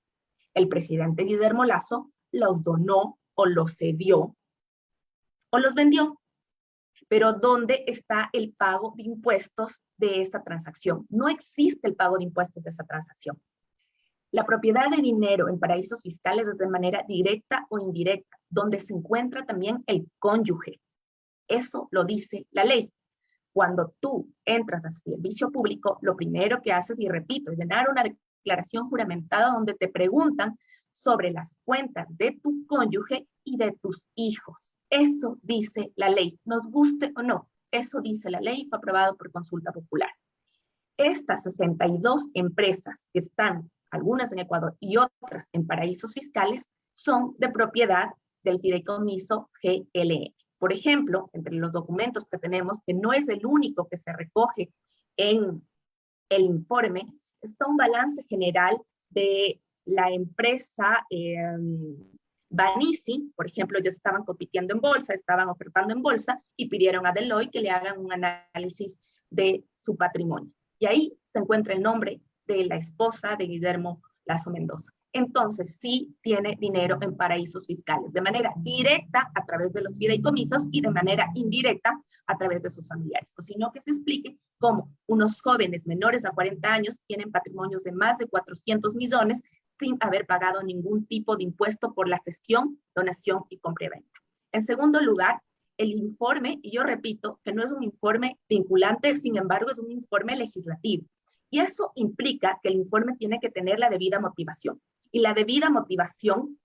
El presidente Guillermo Lasso los donó o los cedió o los vendió. Pero ¿dónde está el pago de impuestos de esa transacción? No existe el pago de impuestos de esa transacción. La propiedad de dinero en paraísos fiscales es de manera directa o indirecta, donde se encuentra también el cónyuge. Eso lo dice la ley. Cuando tú entras al servicio público, lo primero que haces, y repito, es llenar una declaración juramentada donde te preguntan sobre las cuentas de tu cónyuge y de tus hijos. Eso dice la ley, nos guste o no, eso dice la ley y fue aprobado por consulta popular. Estas 62 empresas que están, algunas en Ecuador y otras en paraísos fiscales, son de propiedad del fideicomiso GLM. Por ejemplo, entre los documentos que tenemos, que no es el único que se recoge en el informe, está un balance general de la empresa Banisi. Por ejemplo, ellos estaban compitiendo en bolsa, estaban ofertando en bolsa y pidieron a Deloitte que le hagan un análisis de su patrimonio. Y ahí se encuentra el nombre de la esposa de Guillermo Lasso Mendoza. Entonces, sí tiene dinero en paraísos fiscales, de manera directa a través de los fideicomisos y de manera indirecta a través de sus familiares. O sino que se explique cómo unos jóvenes menores a 40 años tienen patrimonios de más de 400 millones sin haber pagado ningún tipo de impuesto por la cesión, donación y compra-venta. En segundo lugar, el informe, y yo repito que no es un informe vinculante, sin embargo es un informe legislativo. Y eso implica que el informe tiene que tener la debida motivación. Y la debida motivación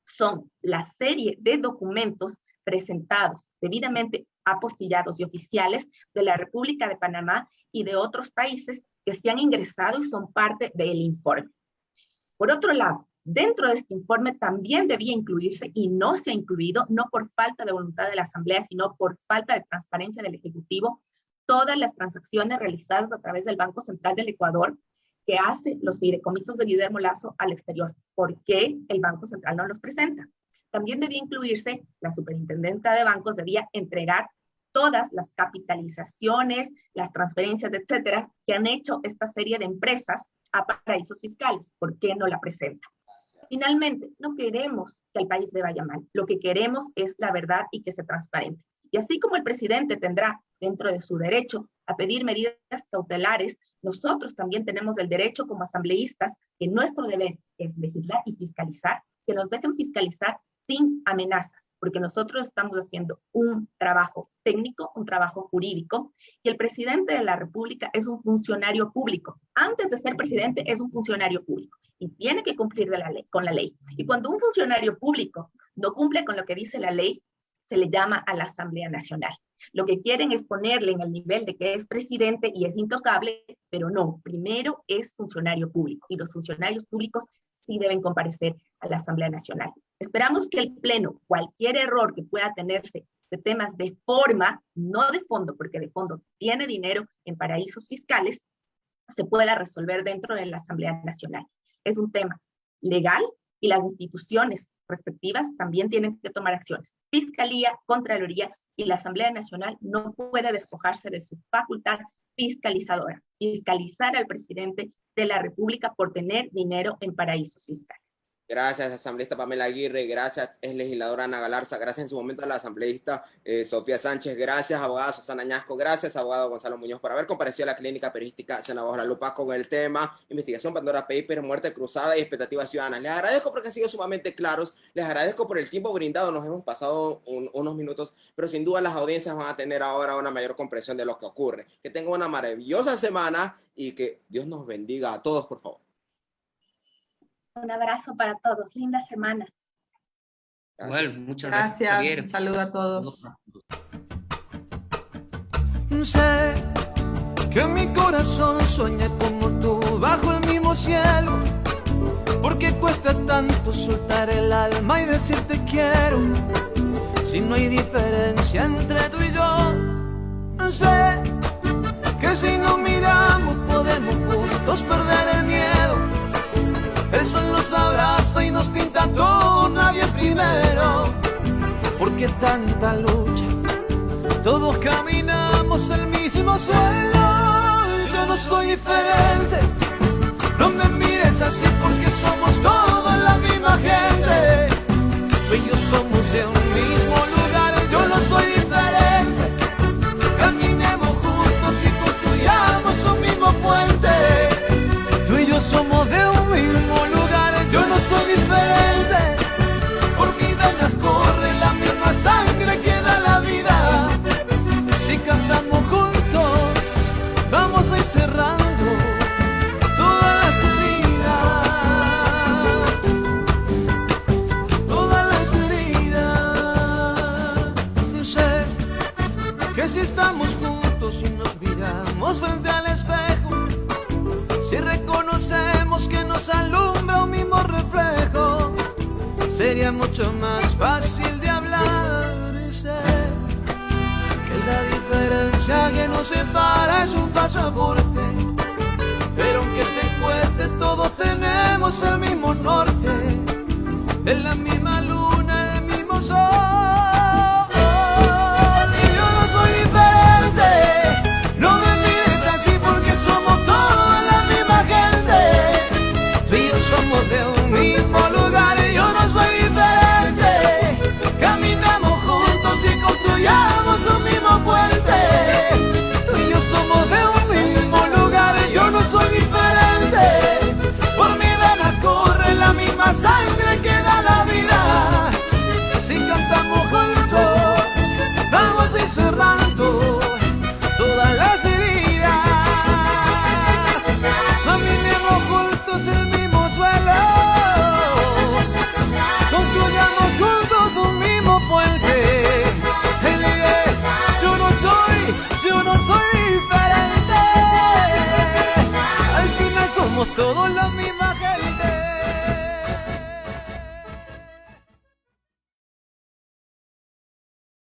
son la serie de documentos presentados, debidamente apostillados y oficiales de la República de Panamá y de otros países que se han ingresado y son parte del informe. Por otro lado, dentro de este informe también debía incluirse, y no se ha incluido, no por falta de voluntad de la Asamblea, sino por falta de transparencia del Ejecutivo, todas las transacciones realizadas a través del Banco Central del Ecuador que hace los fideicomisos de Guillermo Lasso al exterior. ¿Por qué el Banco Central no los presenta? También debía incluirse, la Superintendenta de Bancos debía entregar todas las capitalizaciones, las transferencias, etcétera, que han hecho esta serie de empresas a paraísos fiscales. ¿Por qué no la presenta? Finalmente, no queremos que al país le vaya mal. Lo que queremos es la verdad y que sea transparente. Y así como el presidente tendrá dentro de su derecho a pedir medidas cautelares, nosotros también tenemos el derecho como asambleístas, que nuestro deber es legislar y fiscalizar, que nos dejen fiscalizar sin amenazas, porque nosotros estamos haciendo un trabajo técnico, un trabajo jurídico, y el presidente de la República es un funcionario público. Antes de ser presidente es un funcionario público y tiene que cumplir con la ley. Y cuando un funcionario público no cumple con lo que dice la ley, se le llama a la Asamblea Nacional. Lo que quieren es ponerle en el nivel de que es presidente y es intocable, pero no, primero es funcionario público, y los funcionarios públicos sí deben comparecer a la Asamblea Nacional. Esperamos que el Pleno, cualquier error que pueda tenerse de temas de forma, no de fondo, porque de fondo tiene dinero en paraísos fiscales, se pueda resolver dentro de la Asamblea Nacional. Es un tema legal y las instituciones respectivas también tienen que tomar acciones. Fiscalía, Contraloría y la Asamblea Nacional no puede despojarse de su facultad fiscalizadora, fiscalizar al presidente de la República por tener dinero en paraísos fiscales. Gracias, asambleísta Pamela Aguirre. Gracias, es legisladora Ana Galarza. Gracias en su momento a la asambleísta Sofía Sánchez. Gracias, abogada Susana Añasco. Gracias, abogado Gonzalo Muñoz, por haber comparecido a la clínica periodística Cena Bajo la Lupa con el tema Investigación Pandora Papers, Muerte Cruzada y Expectativas Ciudadanas. Les agradezco porque han sido sumamente claros. Les agradezco por el tiempo brindado. Nos hemos pasado unos minutos, pero sin duda las audiencias van a tener ahora una mayor comprensión de lo que ocurre. Que tengan una maravillosa semana y que Dios nos bendiga a todos, por favor. Un abrazo para todos. Linda semana. Igual, muchas gracias. Gracias. Un saludo a todos. Sé que mi corazón sueña como tú bajo el mismo cielo, porque cuesta tanto soltar el alma y decirte quiero, si no hay diferencia entre tú y yo. Sé que si nos miramos podemos juntos perder el miedo. El sol nos abraza y nos pinta a todos labios primero. Porque tanta lucha, todos caminamos el mismo suelo. Yo no soy diferente, no me mires así porque somos todos la misma gente. Tú y yo somos de un mismo lugar, yo no soy diferente. Caminemos juntos y construyamos un mismo puente. Tú y yo somos de un mismo lugar, yo no soy diferente. Por mis venas corre la misma sangre que da la vida. Si cantamos juntos, vamos a ir cerrando todas las heridas. Todas las heridas. Sé que si estamos juntos y nos miramos frente al espejo, si reconocemos que nos alumbra un mismo reflejo, sería mucho más fácil de hablar. Y sé que la diferencia que nos separa es un pasaporte, pero aunque te cueste todos tenemos el mismo norte, en la misma luna, el mismo sol. Y yo no soy diferente, no me mires así porque somos todos la misma gente. Tú y yo somos de un mismo lugar y yo no soy diferente. Caminamos juntos y construyamos un mismo puente. Tú y yo somos de un mismo lugar y yo no soy diferente. Por mis venas corre la misma sangre que da la vida. Si cantamos juntos, vamos a ir cerrando